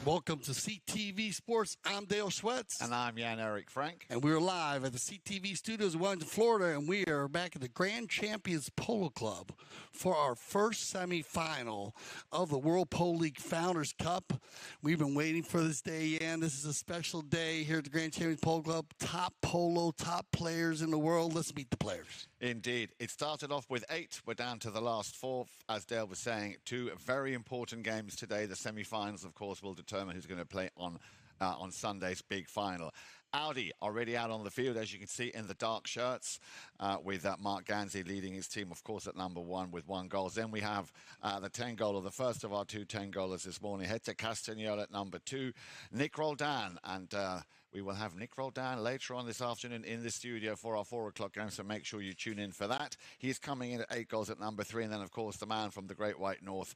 Welcome to CTV Sports. I'm Dale Schwetz. And I'm Jan-Erik Frank. And we're live at the CTV studios in Wellington, Florida, and we are back at the Grand Champions Polo Club for our first semifinal of the World Polo League Founders Cup. We've been waiting for this day, Jan. This is a special day here at the Grand Champions Polo Club. Top polo, top players in the world. Let's meet the players. Indeed. It started off with 8. We're down to the last 4. As Dale was saying, 2 very important games today. The semi-finals, of course, will determine who's going to play on Sunday's big final. Audi already out on the field, as you can see, in the dark shirts, with Mark Ganzi leading his team, of course, at number 1 with 1 goal. Then we have the 10-goaler, the first of our 2 10-goalers this morning, Hector Castagnol at number 2, Nick Roldan, and we will have Nick Roldan later on this afternoon in the studio for our 4 o'clock game, so make sure you tune in for that. He's coming in at 8 goals at number 3, and then, of course, the man from the Great White North,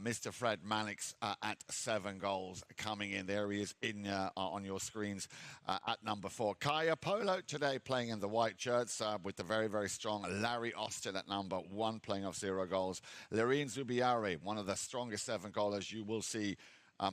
Mr. Fred Mannix at 7 goals coming in. There he is in on your screens at number 4. Kaia Polo today playing in the white shirts with the very, very strong Larry Austin at number 1 playing off 0 goals. Lorene Zubiari, one of the strongest 7-goalers you will see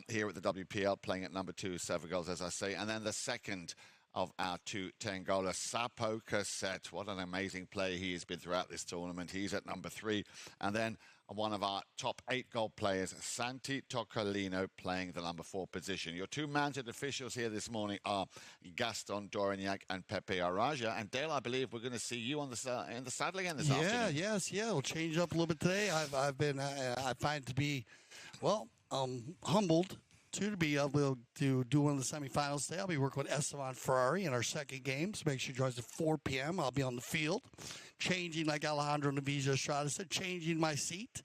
here at the WPL, playing at number 2, 7 goals, as I say. And then the second of our 2 10-goalers, Sapo Cassette. What an amazing player he has been throughout this tournament. He's at number 3. And then one of our top 8-goal players, Santi Toccolino, playing the number 4 position. Your 2 mounted officials here this morning are Gaston Dorignac and Pepe Araja. And Dale, I believe we're going to see you on in the saddle again this afternoon. We'll change up a little bit today. I find it to be, humbled to be able to do one of the semifinals today. I'll be working with Esteban Ferrari in our second game, so make sure you join us at 4 p.m. I'll be on the field, changing, like Alejandro Naviza Estrada said, changing my seat.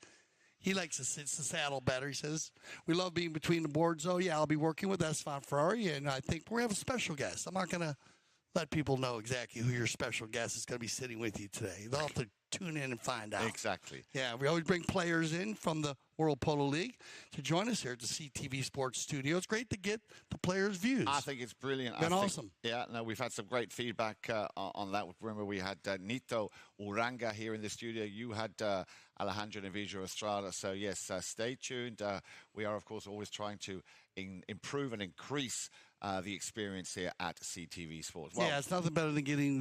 He likes to sit in the saddle better. He says, we love being between the boards. So, yeah, I'll be working with Esteban Ferrari, and I think we're going to have a special guest. I'm not going to let people know exactly who your special guest is going to be sitting with you today. They'll have to tune in and find out. Exactly. Yeah, we always bring players in from the World Polo League to join us here at the CTV Sports Studio. It's great to get the players' views. I think it's brilliant. Awesome. Yeah, no, we've had some great feedback on that. Remember, we had Nito Uranga here in the studio. You had Alejandro Naviza Estrada. So, yes, stay tuned. We are, of course, always trying to improve and increase the experience here at CTV Sports. Well, yeah, it's nothing better than getting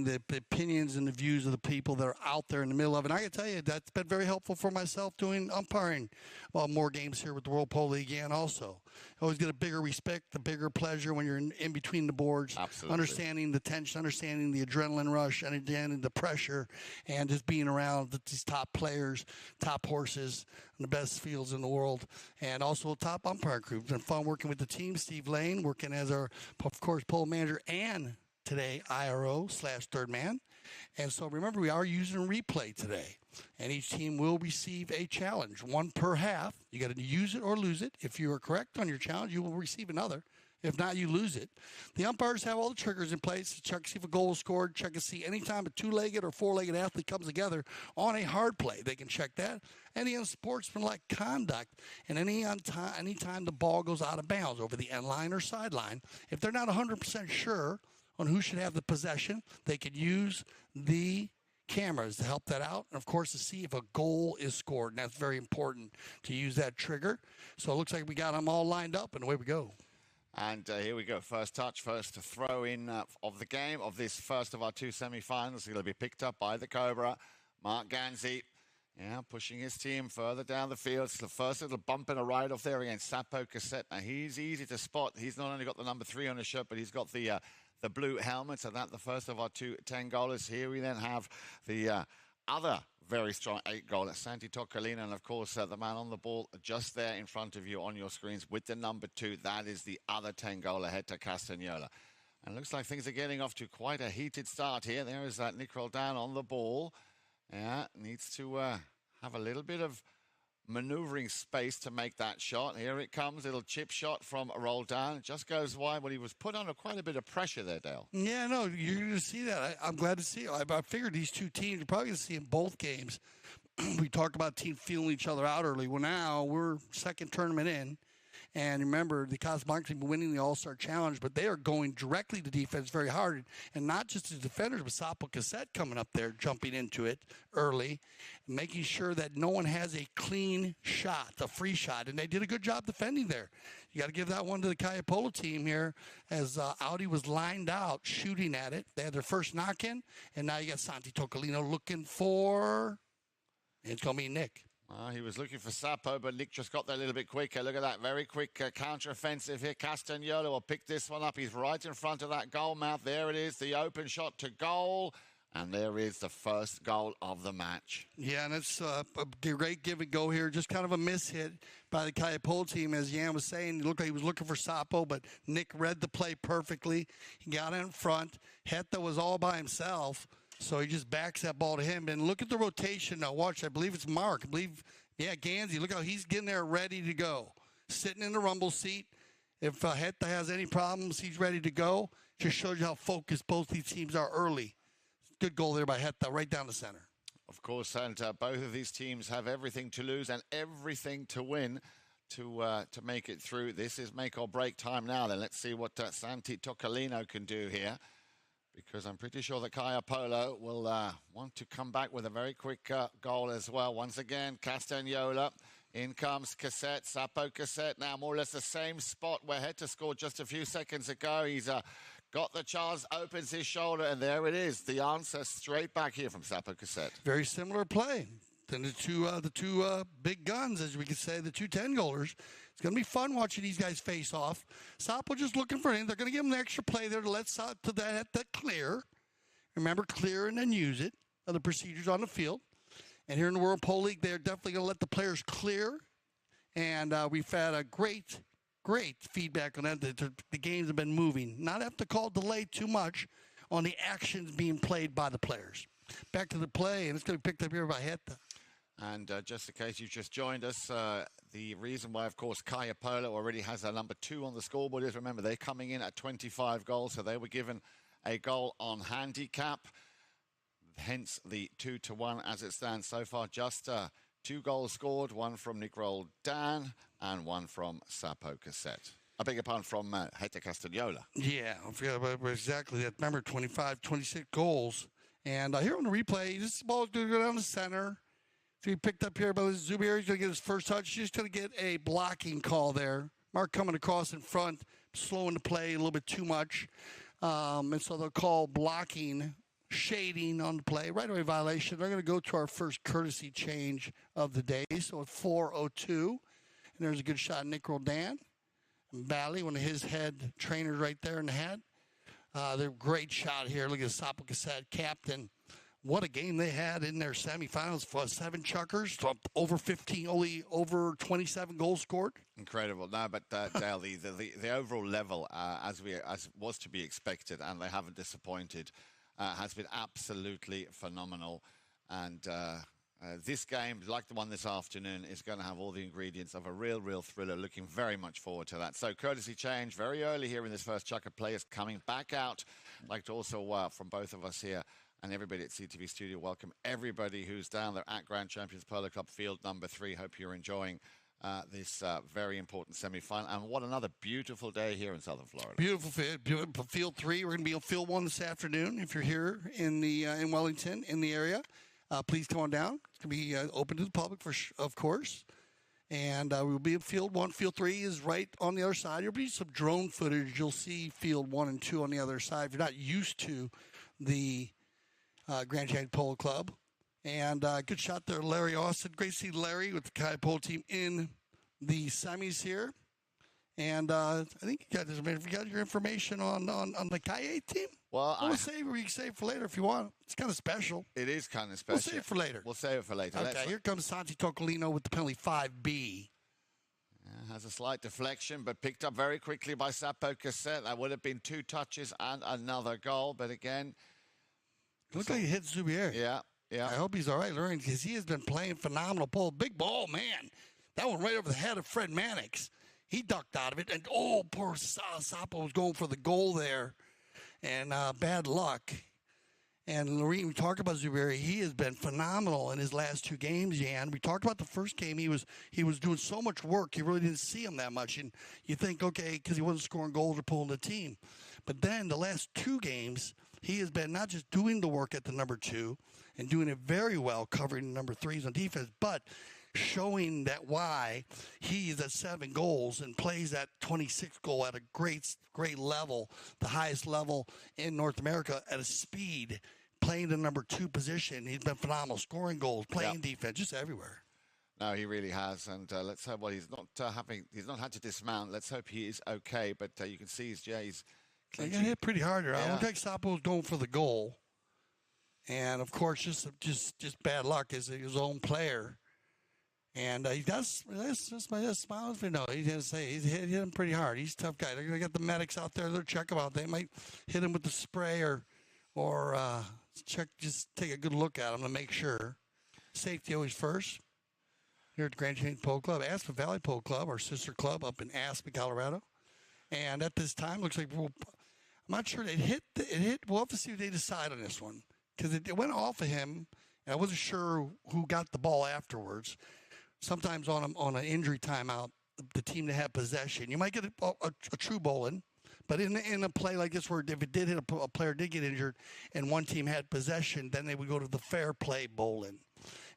the opinions and the views of the people that are out there in the middle of it. And I can tell you that's been very helpful for myself doing umpiring more games here with the World Polo League, and also always get a bigger respect, a bigger pleasure when you're in between the boards. Absolutely. Understanding the tension, understanding the adrenaline rush, understanding the pressure, and just being around these top players, top horses, and the best fields in the world, and also a top umpire crew. It's been fun working with the team. Steve Lane working as our, of course, pole manager and today IRO/third man. And so remember, we are using replay today. And each team will receive a challenge, 1 per half. You got to use it or lose it. If you are correct on your challenge, you will receive another. If not, you lose it. The umpires have all the triggers in place to check to see if a goal is scored, check to see any time a 2-legged or 4-legged athlete comes together on a hard play. They can check that. Any unsportsmanlike conduct, and any time the ball goes out of bounds over the end line or sideline. If they're not 100% sure on who should have the possession, they could use the cameras to help that out, and of course to see if a goal is scored, and that's very important to use that trigger. So it looks like we got them all lined up, and away we go. And here we go. First touch, first throw in of the game, of this first of our 2 semi-finals. It'll be picked up by the Cobra, Mark Ganzi. Yeah, pushing his team further down the field. It's the first little bump and a ride off there against Sapo Cassette. Now, he's easy to spot. He's not only got the number 3 on his shirt, but he's got the blue helmet. So that's the first of our 2 10-goalers. Here we then have the other very strong 8-goaler, Santi Toccolino, and of course the man on the ball just there in front of you on your screens with the number 2. That is the other 10-goaler, Hector Castagnol. And it looks like things are getting off to quite a heated start here. There is that Nick Roldan on the ball. Yeah, needs to have a little bit of maneuvering space to make that shot. Here it comes, little chip shot from Roldan. It just goes wide. Well, he was put under quite a bit of pressure there, Dale. Yeah, no, you're going to see that. I'm glad to see it. I figured these 2 teams, you're probably going to see in both games. We talked about teams feeling each other out early. Well, now we're second tournament in, And remember, the Casablanca team winning the All-Star Challenge, but they are going directly to defense very hard. And not just the defenders, but Sapo Cassette coming up there, jumping into it early, making sure that no one has a clean shot, a free shot. And they did a good job defending there. You got to give that one to the Kaia Polo team here, as Audi was lined out shooting at it. They had their first knock-in, and now you got Santi Toccolino looking for, it's going to be Nick. He was looking for Sapo, but Nick just got there a little bit quicker. Look at that, very quick counter-offensive here. Castagnolo will pick this one up. He's right in front of that goal mouth. There it is, the open shot to goal. And there is the first goal of the match. Yeah, and it's a great give and go here. Just kind of a miss hit by the Kaia Polo team, as Jan was saying. It looked like he was looking for Sapo, but Nick read the play perfectly. He got in front. Hetta was all by himself. So he just backs that ball to him. And look at the rotation now. Watch, I believe it's Mark. Gansey. Look how he's getting there ready to go. Sitting in the rumble seat. If Hetta has any problems, he's ready to go. Just shows you how focused both these teams are early. Good goal there by Hetta, right down the center. Of course, and both of these teams have everything to lose and everything to win to make it through. This is make or break time now. Then let's see what Santi Toccolino can do here, because I'm pretty sure that Kaia Polo will want to come back with a very quick goal as well. Once again, Castagnola. In comes Cassette, Sapo Cassette. Now more or less the same spot where Hetta scored just a few seconds ago. He's got the chance, opens his shoulder, and there it is. The answer straight back here from Sapo Cassette. Very similar play than the two big guns, as we could say, the two 10-goalers. It's going to be fun watching these guys face off. Sapo just looking for him. They're going to give him an extra play there to let that clear. Remember, clear and then use it. Other procedures on the field. And here in the World Polo League, they're definitely going to let the players clear. And we've had a great feedback on that. The games have been moving. Not have to call delay too much on the actions being played by the players. Back to the play, and it's going to be picked up here by Hetta. And just in case you just joined us, the reason why, of course, Kaia Polo already has a number 2 on the scoreboard is, remember, they're coming in at 25 goals, so they were given a goal on handicap. Hence the 2-1 as it stands so far. Just 2 goals scored, one from Nick Roldan and one from Sapo Cassette. I beg your pardon, from Hetta Castagnola. Yeah, I forgot about exactly that. Remember, 25, 26 goals. And here on the replay, this ball is going to go down the center. So he picked up here by Zubair. He's going to get his first touch. He's just going to get a blocking call there. Mark coming across in front, slowing the play a little bit too much. And so they'll call blocking, shading on the play. Right away violation. They're going to go to our first courtesy change of the day. So at 4:02. And there's a good shot of Nick Roldan. And Bally, one of his head trainers right there in the head. They're a great shot here. Look at Sapo Cassette, captain. What a game they had in their semifinals for 7 chuckers, over 15, only over 27 goals scored. Incredible. No, but Dale, the overall level, as was to be expected, and they haven't disappointed, has been absolutely phenomenal. And this game, like the one this afternoon, is going to have all the ingredients of a real thriller. Looking very much forward to that. So courtesy change very early here in this first Chukka. Players coming back out. I'd like to also, from both of us here and everybody at CTV Studio, welcome everybody who's down there at Grand Champions Polo Club Field number 3. Hope you're enjoying this very important semi-final. And what another beautiful day here in Southern Florida. Beautiful Field 3. We're going to be on Field 1 this afternoon. If you're here in Wellington, in the area, please come on down. It's going to be open to the public, of course. And we'll be in Field 1. Field 3 is right on the other side. There'll be some drone footage. You'll see Field 1 and 2 on the other side. If you're not used to the Grand Champions Polo Club. And good shot there, Larry Austin. Great to see Larry with the Kaia Polo team in the semis here. And I think you got your information on the Kaia team. Well, we can save it for later if you want. It's kind of special. It is kind of special. We'll save it for later. We'll save it for later. Okay, here comes Santi Toccolino with the penalty 5B. Has a slight deflection, but picked up very quickly by Sapo Cassette. That would have been 2 touches and another goal. But again, looks like he hit Zubier. Yeah. I hope he's all right, Lauren, because he has been playing phenomenal pole. Big ball, man. That one right over the head of Fred Mannix. He ducked out of it, and poor Sapo was going for the goal there, and bad luck. And Lorene, we talked about Zuberi. He has been phenomenal in his last 2 games, Jan. We talked about the first game. He was doing so much work. You really didn't see him that much. And you think, okay, because he wasn't scoring goals or pulling the team. But then the last 2 games, he has been not just doing the work at the number 2 and doing it very well, covering the number 3s on defense, but showing that why he is at 7 goals and plays that 26th goal at a great level, the highest level in North America at a speed, playing the number 2 position. He's been phenomenal, scoring goals, playing defense, just everywhere. No, he really has, and let's hope. Well, he's not had to dismount. Let's hope he is okay. But you can see he's he got hit pretty hard there. I don't think Sapo was going for the goal, and of course, just bad luck as his own player. And he does smile if you know. He didn't say he hit him pretty hard. He's a tough guy. They're gonna get the medics out there. They'll check him out. They might hit him with the spray or check. Just take a good look at him to make sure. Safety always first. Here at the Grand Canyon Polo Club, Aspen Valley Polo Club, our sister club up in Aspen, Colorado. And at this time, looks like I'm not sure it hit. We'll have to see what they decide on this one because it went off of him. And I wasn't sure who got the ball afterwards. Sometimes on an injury timeout, the team that had possession, you might get a true bowling, but in a play like this where if it did hit a player did get injured and one team had possession, then they would go to the fair play bowling.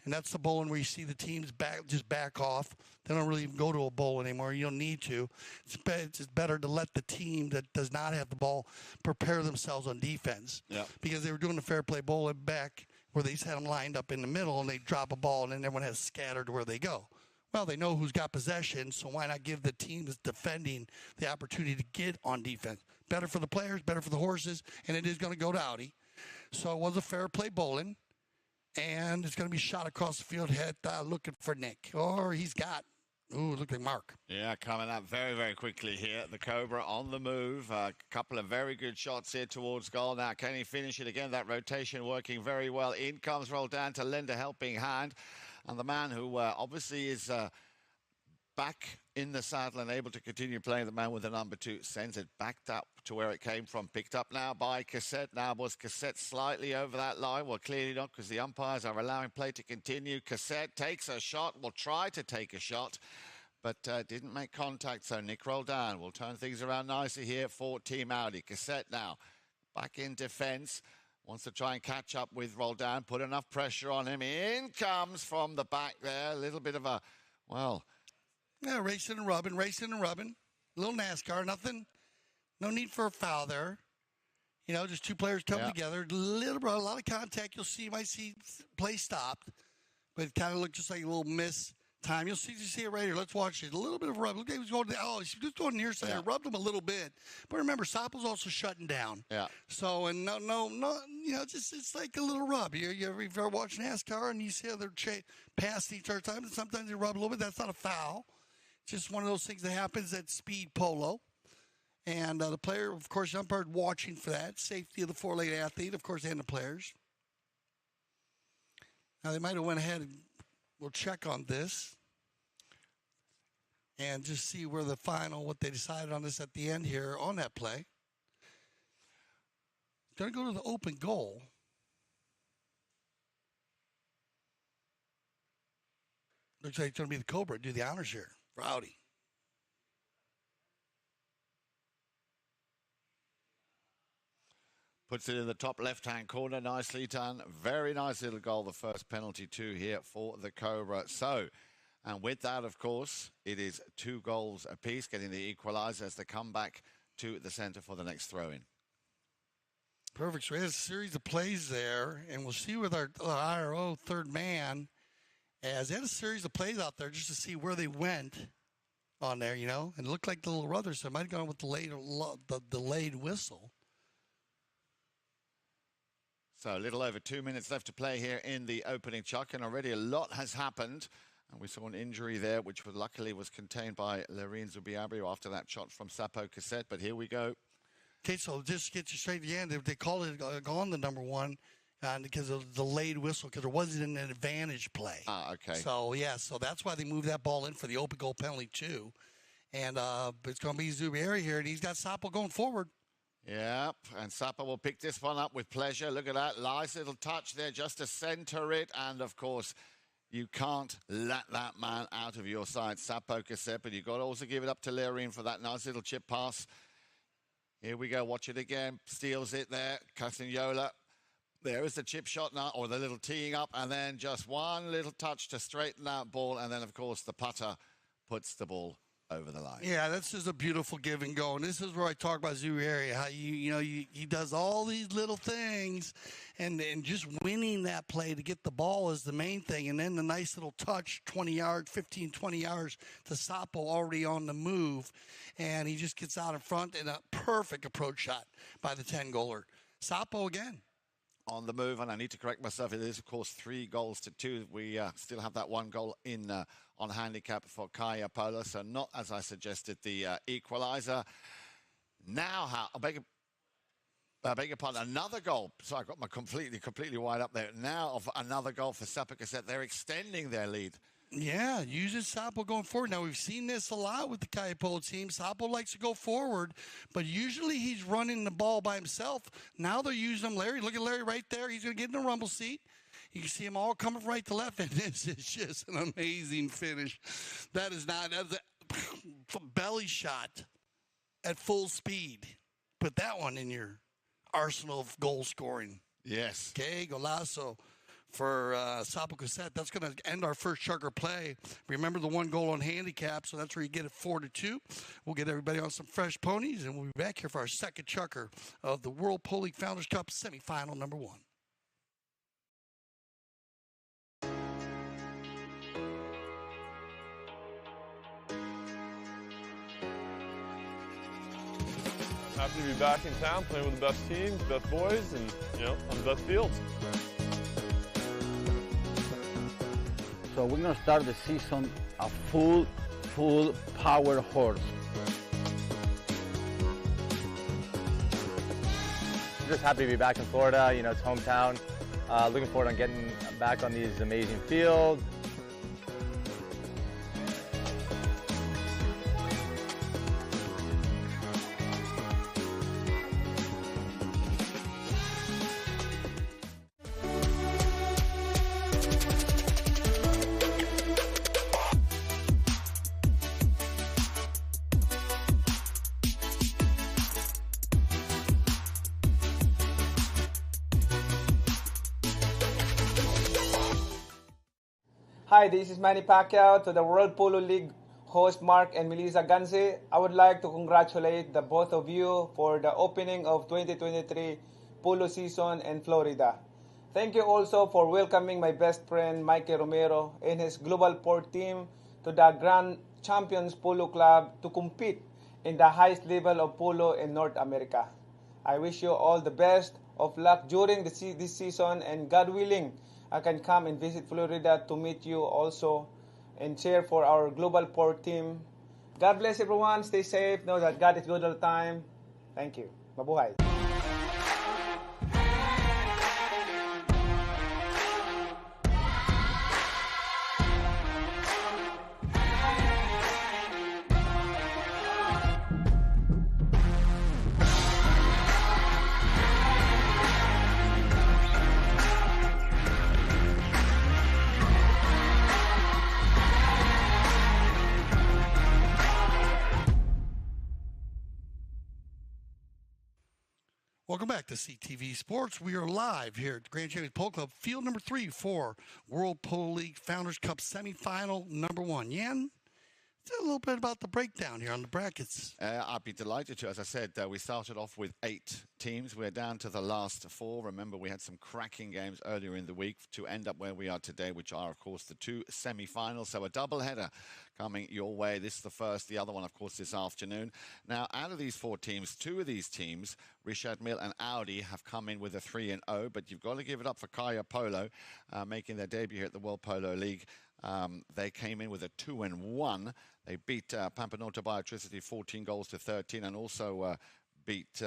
And that's the bowling where you see the teams back off. They don't really even go to a bowl anymore. You don't need to. It's better to let the team that does not have the ball prepare themselves on defense. Yeah. Because they were doing the fair play bowling back where they just had them lined up in the middle and they drop a ball and then everyone has scattered where they go. Well, they know who's got possession, so why not give the team that's defending the opportunity to get on defense? Better for the players, better for the horses, and it is going to go to Audi. So it was a fair play bowling. And it's going to be shot across the field, head looking for Nick. Or he's got, look like Mark. Yeah, coming up very, very quickly here. The Cobra on the move. A couple of very good shots here towards goal. Now, can he finish it again? That rotation working very well. In comes Roldan to lend a helping hand. And the man who obviously is back in the saddle and able to continue playing, the man with the number 2, sends it back up to where it came from. Picked up now by Cassette. Now was Cassette slightly over that line? Well, clearly not, because the umpires are allowing play to continue. Cassette takes a shot, will try to take a shot, but didn't make contact. So Nick Roldan will turn things around nicely here for Team Audi. Cassette now back in defense. Wants to try and catch up with Roldan, put enough pressure on him. In comes from the back there. A little bit of a, well... Yeah, racing and rubbing. A little NASCAR, nothing. No need for a foul there. You know, just 2 players coming together. A lot of contact. You might see play stopped, but it kind of looked just like a little miss time. You see it right here. Let's watch it. A little bit of rub. Look, he was going near side. Yeah. Rubbed him a little bit. But remember, Soppel's also shutting down. Yeah. So, and no, you know, just it's like a little rub. If you're watching NASCAR and you see how they're past each other time, and sometimes they rub a little bit. That's not a foul. Just one of those things that happens at speed polo. And the player, of course, the umpire watching for that. Safety of the 4-lane athlete, of course, and the players. Now, they might have went ahead and we'll check on this and just see where what they decided on this at the end here on that play. Going to go to the open goal. Looks like it's going to be the Cobra do the honors here for Audi. Puts it in the top left-hand corner. Nicely done. Very nice little goal. The first penalty, 2 here for the Cobra. So, and with that, of course, it is 2 goals apiece, getting the equalizer as they come back to the center for the next throw-in. Perfect. So we have a series of plays there, and we'll see with our IRO third man, as they had a series of plays out there just to see where they went on there, you know. And it looked like the little brother, so it might have gone with the delayed whistle. So a little over 2 minutes left to play here in the opening chuck, and already a lot has happened. And we saw an injury there, which luckily was contained by Lorene Zubiabrio after that shot from Sapo Cassette. But here we go. Okay, so just get you straight to the end. They called it gone the number 1 because of the delayed whistle, because there wasn't an advantage play. Okay. So, so that's why they moved that ball in for the open goal penalty, too. And it's going to be Zubieri here, and he's got Sapo going forward. Yep, and Sappa will pick this one up with pleasure. Look at that, nice little touch there just to center it. And, of course, you can't let that man out of your sight, Sappo Cassette, but you've got to also give it up to Lerin for that nice little chip pass. Here we go, watch it again. Steals it there, Castagnola. There is the chip shot now, or the little teeing up, and then just one little touch to straighten that ball. And then, of course, the putter puts the ball over the line. Yeah, this is a beautiful give and go. And this is where I talk about Zuhairi, how he does all these little things, and just winning that play to get the ball is the main thing. And then the nice little touch, 20 yards, 15, 20 yards to Sappo already on the move. And he just gets out in front, and a perfect approach shot by the 10-goaler. Sappo again. On the move, and I need to correct myself. It is, of course, 3-2. We still have that 1 goal in on handicap for Kaia Polo, so not, as I suggested, the equaliser. Now, I beg your pardon, another goal. So I got my completely wide up there. Now, of another goal for Sappo Cassette. They're extending their lead. Yeah, using Sappo going forward. Now, we've seen this a lot with the Kaia Polo team. Sappo likes to go forward, but usually he's running the ball by himself. Now they're using him. Larry, look at Larry right there. He's going to get in the rumble seat. You can see them all coming right to left, and this is just an amazing finish. That's a belly shot at full speed. Put that one in your arsenal of goal scoring. Yes. Okay, golazo for Sappo Cassette. That's going to end our first Chukka play. Remember the 1 goal on handicap, so that's where you get it 4-2. We'll get everybody on some fresh ponies, and we'll be back here for our second Chukka of the World Polo League Founders Cup Semifinal number 1. Happy to be back in town, playing with the best teams, best boys, and on the best fields. So we're going to start the season a full power horse. I'm just happy to be back in Florida. It's hometown. Looking forward to getting back on these amazing fields. Hi, this is Manny Pacquiao to the World Polo League host Mark and Melissa Ganzi. I would like to congratulate the both of you for the opening of 2023 Polo season in Florida. Thank you also for welcoming my best friend Mikey Romero and his Global Port team to the Grand Champions Polo Club to compete in the highest level of polo in North America. I wish you all the best of luck during this season, and God willing, I can come and visit Florida to meet you also and cheer for our Global Port team. God bless everyone. Stay safe. Know that God is good all the time. Thank you. Mabuhay. Welcome back to CTV Sports. We are live here at the Grand Champions Polo Club, field number 3 for World Polo League Founders Cup Semifinal number 1. Yan, tell a little bit about the breakdown here on the brackets. I'd be delighted to. As I said, we started off with 8 teams. We're down to the last 4. Remember, we had some cracking games earlier in the week to end up where we are today, which are, of course, the 2 semi-finals. So a double-header coming your way. This is the first. The other one, of course, this afternoon. Now, out of these 4 teams, 2 of these teams, Richard Mille and Audi, have come in with a 3-0. But you've got to give it up for Kaia Polo, making their debut here at the World Polo League. They came in with a 2-1. They beat Pampanoto Biotricity 14-13, and also beat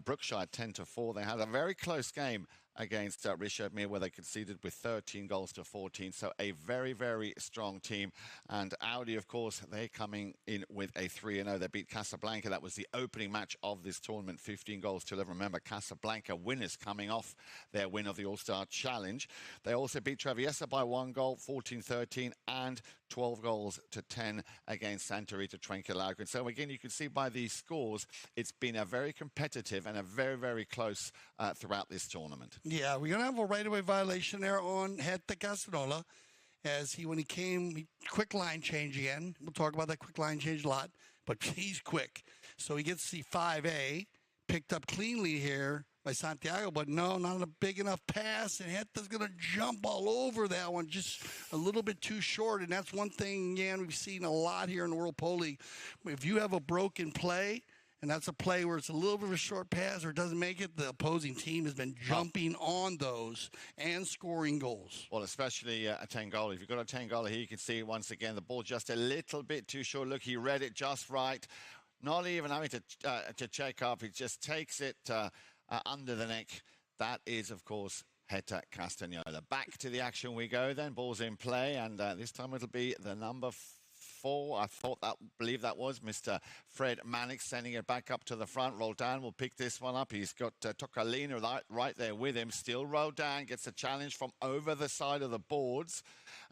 Brookshire 10-4. They had a very close game against Richard Mir, where they conceded with 13 goals to 14. So a very, very strong team. And Audi, of course, they're coming in with a 3-0. They beat Casablanca. That was the opening match of this tournament, 15 goals to 11. Remember, Casablanca winners coming off their win of the All-Star Challenge. They also beat Traviesa by 1 goal, 14-13, and 12 goals to 10 against Santa Rita Trenquilagua. And so, again, you can see by these scores, it's been a very competitive and a very, very close throughout this tournament. Yeah, we're going to have a right-of-way violation there on Heta Castagnolo. As when he came, quick line change again. We'll talk about that quick line change a lot, but he's quick. So he gets the 5A, picked up cleanly here by Santiago, but no, not a big enough pass, and Heta's going to jump all over that one, just a little bit too short, and that's one thing, Jan, we've seen a lot here in the World Polo League. If you have a broken play, and that's a play where it's a little bit of a short pass or it doesn't make it, the opposing team has been jumping on those and scoring goals. Well, especially a Tangola. If you've got a Tangola here, you can see once again the ball just a little bit too short. Look, he read it just right. Not even having to check up. He just takes it under the neck. That is, of course, Heta Castagnola. Back to the action we go then. Ball's in play, and this time it'll be the number 4. I believe that was Mr. Fred Mannix sending it back up to the front. Roldan will pick this one up. He's got Tocalino right there with him. Still Roldan gets a challenge from over the side of the boards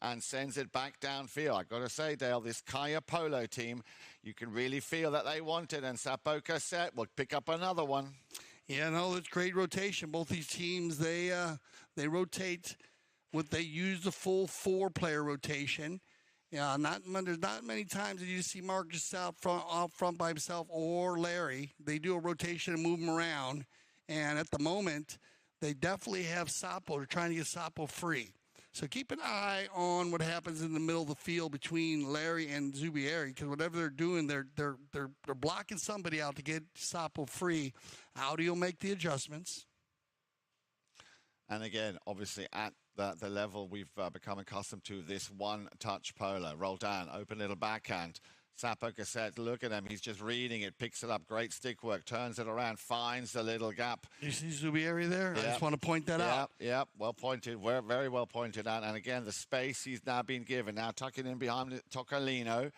and sends it back downfield. I've got to say, Dale, this Kaia Polo team, you can really feel that they want it, and Sapo Cassette will pick up another one. Yeah, no, it's great rotation. Both these teams, they rotate. They use the full 4-player rotation. Yeah, there's not many times that you see Marcus out front by himself or Larry. They do a rotation and move him around. And at the moment, they definitely have Sapo. They're trying to get Sapo free. So keep an eye on what happens in the middle of the field between Larry and Zubieri, because whatever they're doing, they're blocking somebody out to get Sapo free. Audi will make the adjustments. And again, obviously, at the level we've become accustomed to, this one-touch polo. Roldan, open little backhand. Sapo Cassette, look at him. He's just reading it, picks it up. Great stick work, turns it around, finds the little gap. You see Zubieri there? Yep. I just want to point that out. Yep, well pointed, very well pointed out. And again, the space he's now been given. Now tucking in behind Tocalino.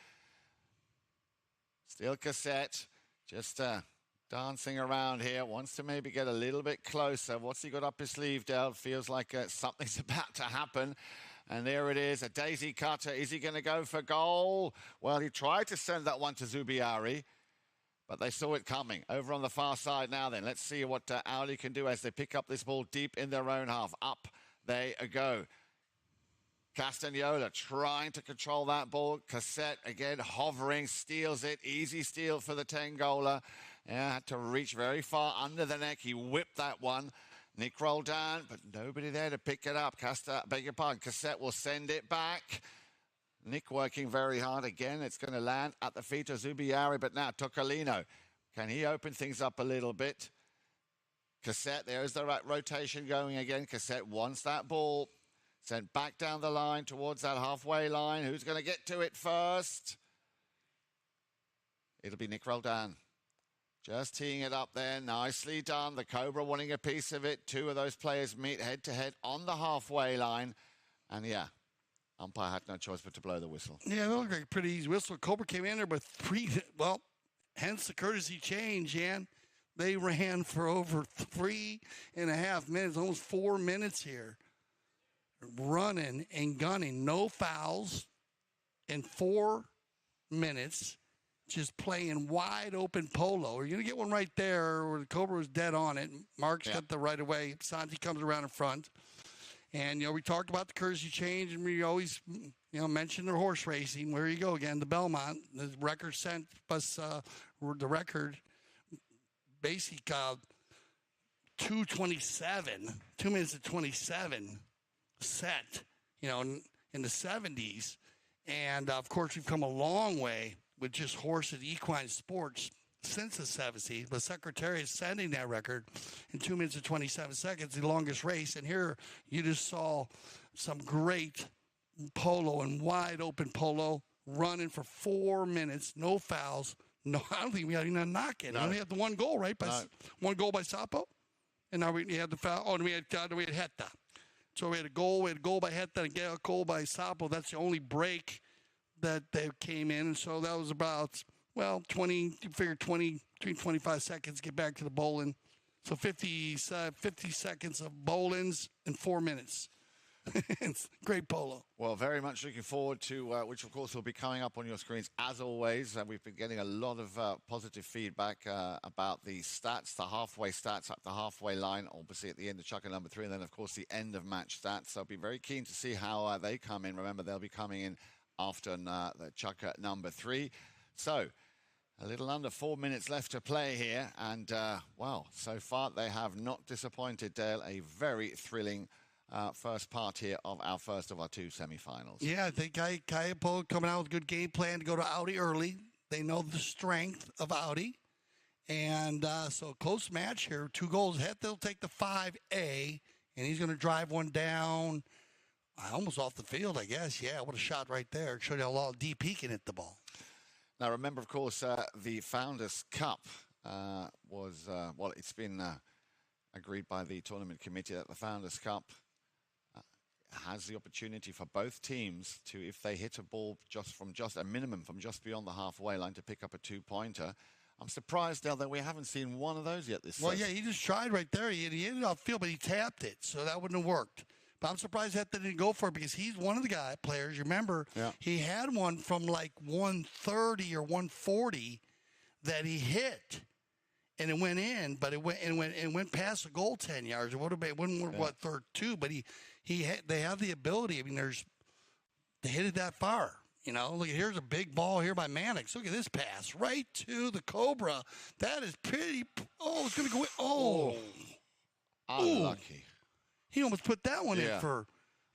Still Cassette, just dancing around here, wants to maybe get a little bit closer. What's he got up his sleeve, Del? Feels like something's about to happen. And there it is, a daisy cutter. Is he going to go for goal? Well, he tried to send that one to Zubiari, but they saw it coming. Over on the far side now then. Let's see what Audi can do as they pick up this ball deep in their own half. Up they go. Castagnola trying to control that ball. Cassette again hovering, steals it. Easy steal for the Tangola. Yeah, had to reach very far under the neck. He whipped that one. Nick Roldan, but nobody there to pick it up. Beg your pardon. Cassette will send it back. Nick working very hard again. It's going to land at the feet of Zubiari, but now Tocalino. Can he open things up a little bit? Cassette, there's the right rotation going again. Cassette wants that ball. Sent back down the line towards that halfway line. Who's going to get to it first? It'll be Nick Roldan. Just teeing it up there. Nicely done. The Cobra wanting a piece of it. 2 of those players meet head-to-head on the halfway line. And, yeah, umpire had no choice but to blow the whistle. Yeah, that looked like a pretty easy whistle. Cobra came in there, but hence the courtesy change, Jan. They ran for over 3.5 minutes, almost 4 minutes here. Running and gunning. No fouls in 4 minutes. Just playing wide open polo. You're going to get one right there where the Cobra was dead on it. Mark's got the right of way. Santi comes around in front. And, we talked about the courtesy change, and we always, mention the horse racing. Where you go again, the Belmont. The record sent us the record, basically 2:27, 2 minutes and 27 set, in the 70s. And, of course, we've come a long way with just horse and equine sports since the 70s. The Secretary is setting that record in 2 minutes and 27 seconds, the longest race. And here you just saw some great polo and wide open polo running for 4 minutes, no fouls. No, I don't think we got even a knock in. No. We only have the one goal, right? One goal by Sapo? And now we had the foul. Oh, and we had Heta. So we had a goal. We had a goal by Heta and a goal by Sapo. That's the only break that they came in. And so that was about, 20, you figure 20, between 25 seconds, get back to the bowling. So 50 seconds of bowlings in 4 minutes. It's great polo. Well, very much looking forward to which, of course, will be coming up on your screens as always. We've been getting a lot of positive feedback about the stats, the halfway stats at the halfway line, obviously at the end of Chukka number 3, and then, of course, the end of match stats. So I'll be very keen to see how they come in. Remember, they'll be coming in after the Chukka number 3. So a little under 4 minutes left to play here. And, so far they have not disappointed, Dale. A very thrilling first part here of our first of our 2 semifinals. Yeah, I think Kaia Polo coming out with a good game plan to go to Audi early. They know the strength of Audi. And so close match here. 2 goals ahead. They'll take the 5A, and he's going to drive one down almost off the field, I guess. Yeah, what a shot right there. It showed you how DP can hit the ball. Now, remember, of course, the Founders Cup it's been agreed by the tournament committee that the Founders Cup has the opportunity for both teams to, if they hit a ball just a minimum from just beyond the halfway line, to pick up a 2-pointer. I'm surprised, Dale, that we haven't seen one of those yet this season. Well, yeah, he just tried right there. He hit it off field, but he tapped it, so that wouldn't have worked. But I'm surprised that they didn't go for it because he's one of the players. You remember, he had one from like 130 or 140 that he hit. And it went in, but it went past the goal 10 yards. It would have been, third 2, but they have the ability. I mean, they hit it that far. You know, look, here's a big ball here by Mannix. Look at this pass right to the Cobra. That is pretty. Oh, it's going to go in. Oh. Unlucky. He almost put that one in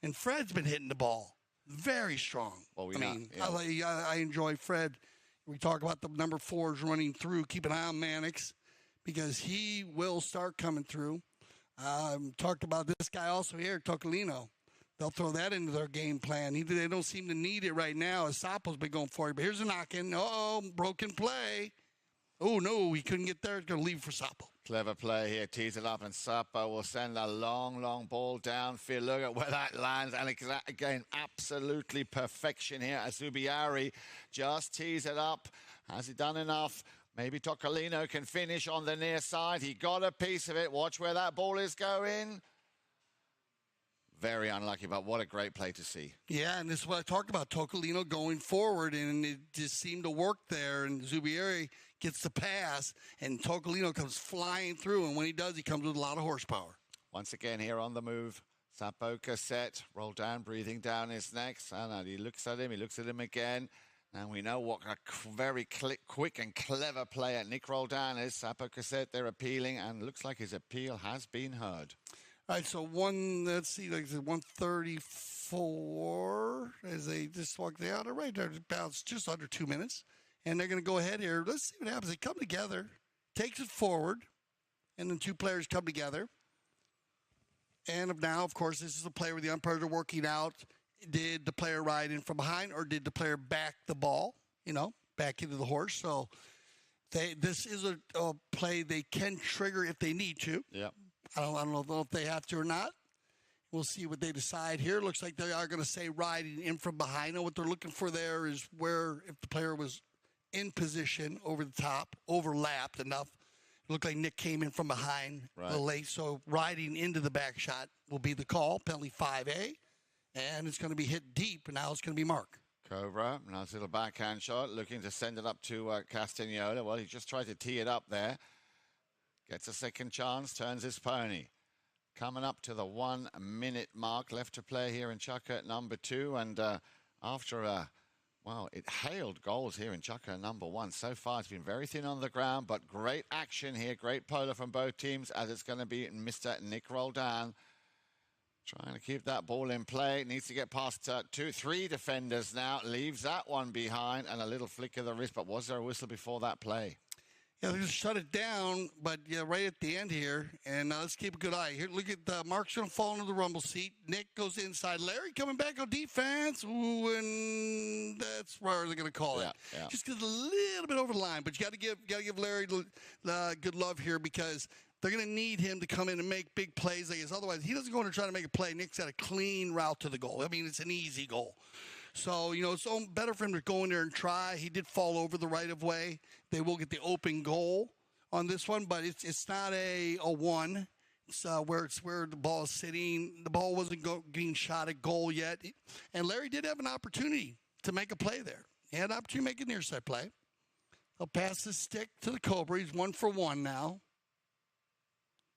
and Fred's been hitting the ball very strong. Well, I enjoy Fred. We talk about the number 4s running through. Keep an eye on Mannix, because he will start coming through. Talked about this guy also here, Tocolino. They'll throw that into their game plan. They don't seem to need it right now, as Sapo's been going for it. But here's a knock-in. Broken play. Oh, no, he couldn't get there. It's going to leave for Sapo. Clever play here. Tees it up, and Sapo will send a long, long ball downfield. Look at where that lands. And again, absolutely perfection here. Azubiari just tees it up. Has he done enough? Maybe Tocolino can finish on the near side. He got a piece of it. Watch where that ball is going. Very unlucky, but what a great play to see. Yeah, and this is what I talked about, Tocolino going forward, and it just seemed to work there. And Zubieri gets the pass, and Tocolino comes flying through, and when he does, he comes with a lot of horsepower. Once again here on the move, Sapo Cassette, roll down, breathing down his neck. And he looks at him again. And we know what a very quick and clever player Nick Roldan is. Sapo Cassette, they're appealing, and looks like his appeal has been heard. All right, so 134 as they just walk the outer right there, about just under 2 minutes. And they're going to go ahead here. Let's see what happens. They come together, takes it forward, and then 2 players come together. And now, of course, this is a play where the umpires are working out. Did the player ride in from behind, or did the player back the ball, back into the horse? So this is a play they can trigger if they need to. Yeah. I don't know if they have to or not. We'll see what they decide here. Looks like they are going to say riding in from behind. What they're looking for there is where, if the player was in position over the top, overlapped enough. It looked like Nick came in from behind a little late. So riding into the back shot will be the call, penalty 5A. And it's going to be hit deep, and now it's going to be Mark. Cobra, nice little backhand shot, looking to send it up to Castagnola. Well, he just tried to tee it up there. Gets a second chance, turns his pony. Coming up to the 1 minute mark, left to play here in Chukka number 2. And after it hailed goals here in Chukka number 1. So far, it's been very thin on the ground, but great action here. Great polo from both teams, as it's going to be Mr. Nick Roldan. Trying to keep that ball in play. Needs to get past 3 defenders now. Leaves that one behind, and a little flick of the wrist. But was there a whistle before that play? Yeah, they just shut it down, but right at the end here. And let's keep a good eye. Here, look at Mark's going to fall into the rumble seat. Nick goes inside. Larry coming back on defense. Ooh, and that's where they're going to call it. Yeah. Just gets a little bit over the line, but you got to give Larry good love here, because they're going to need him to come in and make big plays. I guess otherwise he doesn't go in and try to make a play. Nick's got a clean route to the goal. I mean, it's an easy goal. So, it's better for him to go in there and try. He did fall over the right of way. They will get the open goal on this one, but it's not a one. It's where the ball is sitting. The ball wasn't getting shot at goal yet. And Larry did have an opportunity to make a play there. He had an opportunity to make a near side play. He'll pass the stick to the Cobra. He's 1 for 1 now.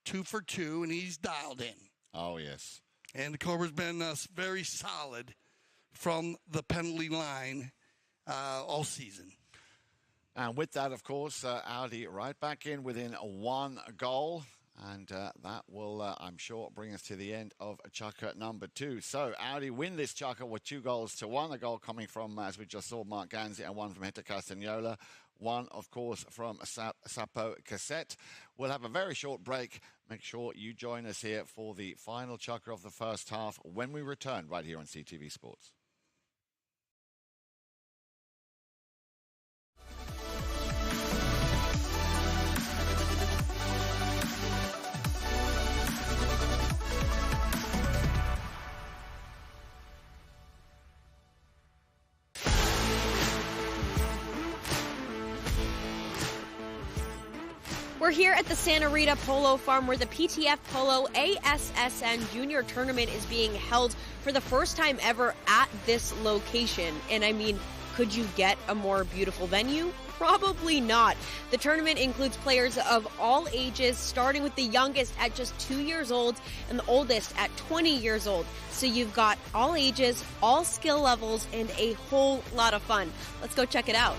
2 for 2, and he's dialed in. Oh, yes. And the Cobra's been very solid from the penalty line all season. And with that, of course, Audi right back in within 1 goal. And that will, I'm sure, bring us to the end of Chukka number 2. So Audi win this Chukka with 2-1. A goal coming from, as we just saw, Mark Ganzi, and 1 from Hector Castagnola. 1, of course, from Sapo Cassette. We'll have a very short break. Make sure you join us here for the final Chukka of the first half when we return right here on CTV Sports. We're here at the Santa Rita Polo Farm where the PTF Polo ASSN Junior Tournament is being held for the first time ever at this location. And I mean, could you get a more beautiful venue? Probably not. The tournament includes players of all ages, starting with the youngest at just 2 years old and the oldest at 20 years old. So you've got all ages, all skill levels, and a whole lot of fun. Let's go check it out.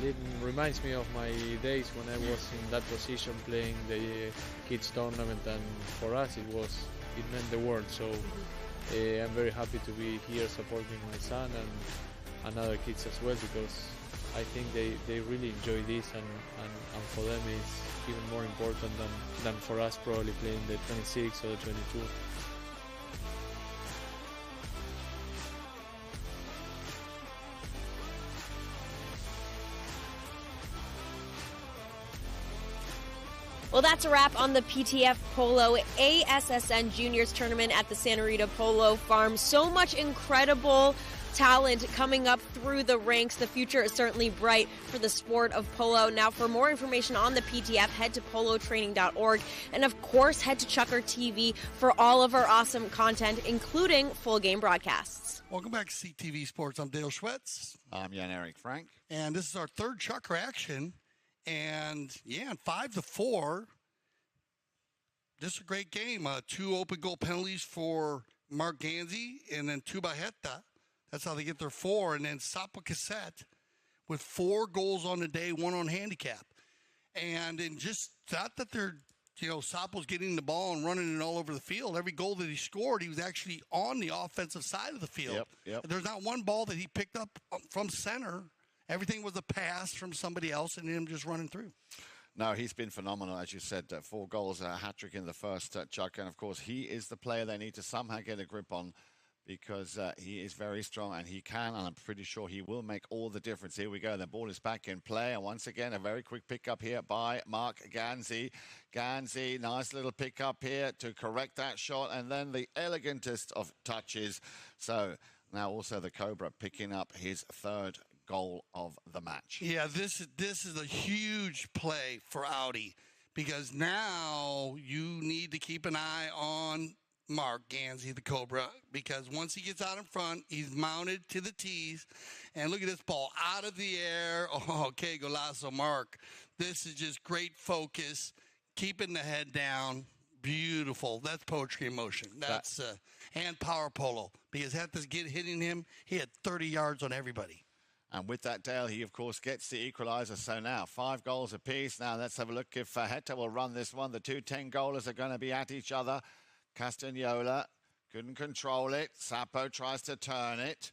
It reminds me of my days when I was in that position playing the kids tournament, and for us it meant the world. So I'm very happy to be here supporting my son and other kids as well, because I think they really enjoy this, and for them it's even more important than for us probably playing the 26 or the 22. Well, that's a wrap on the PTF Polo ASSN Juniors Tournament at the Santa Rita Polo Farm. So much incredible talent coming up through the ranks. The future is certainly bright for the sport of polo. Now, for more information on the PTF, head to polotraining.org. And, of course, head to Chukka TV for all of our awesome content, including full game broadcasts. Welcome back to CTV Sports. I'm Dale Schwetz. I'm Jan-Erik Frank. And this is our third Chukka action. And, 5-4. This is a great game. 2 open goal penalties for Mark Ganzi and then 2 by Hetta. That's how they get their 4. And then Sapo Cassette with 4 goals on the day, 1 on handicap. And just not that they're, Sapo's getting the ball and running it all over the field. Every goal that he scored, he was actually on the offensive side of the field. Yep. There's not one ball that he picked up from center. Everything was a pass from somebody else and him just running through. No, he's been phenomenal, as you said. 4 goals, a hat-trick in the first Chukka. And, of course, he is the player they need to somehow get a grip on, because he is very strong and he can, and I'm pretty sure he will make all the difference. Here we go. The ball is back in play. And once again, a very quick pickup here by Mark Ganzi. Ganzi, nice little pickup here to correct that shot. And then the elegantest of touches. So now also the Cobra picking up his 3rd goal of the match. Yeah, this is a huge play for Audi, because now you need to keep an eye on Mark Ganzi, the Cobra, because once he gets out in front, he's mounted to the tees. And look at this ball out of the air. Oh, okay, golazo, Mark. This is just great focus, keeping the head down. Beautiful. That's poetry in motion. That's and power polo, because Hetta's hitting him. He had 30 yards on everybody. And with that, Dale, he, of course, gets the equaliser. So now 5 goals apiece. Now let's have a look if Hetta will run this one. The 2 10-goalers are going to be at each other. Castagnola couldn't control it. Sapo tries to turn it.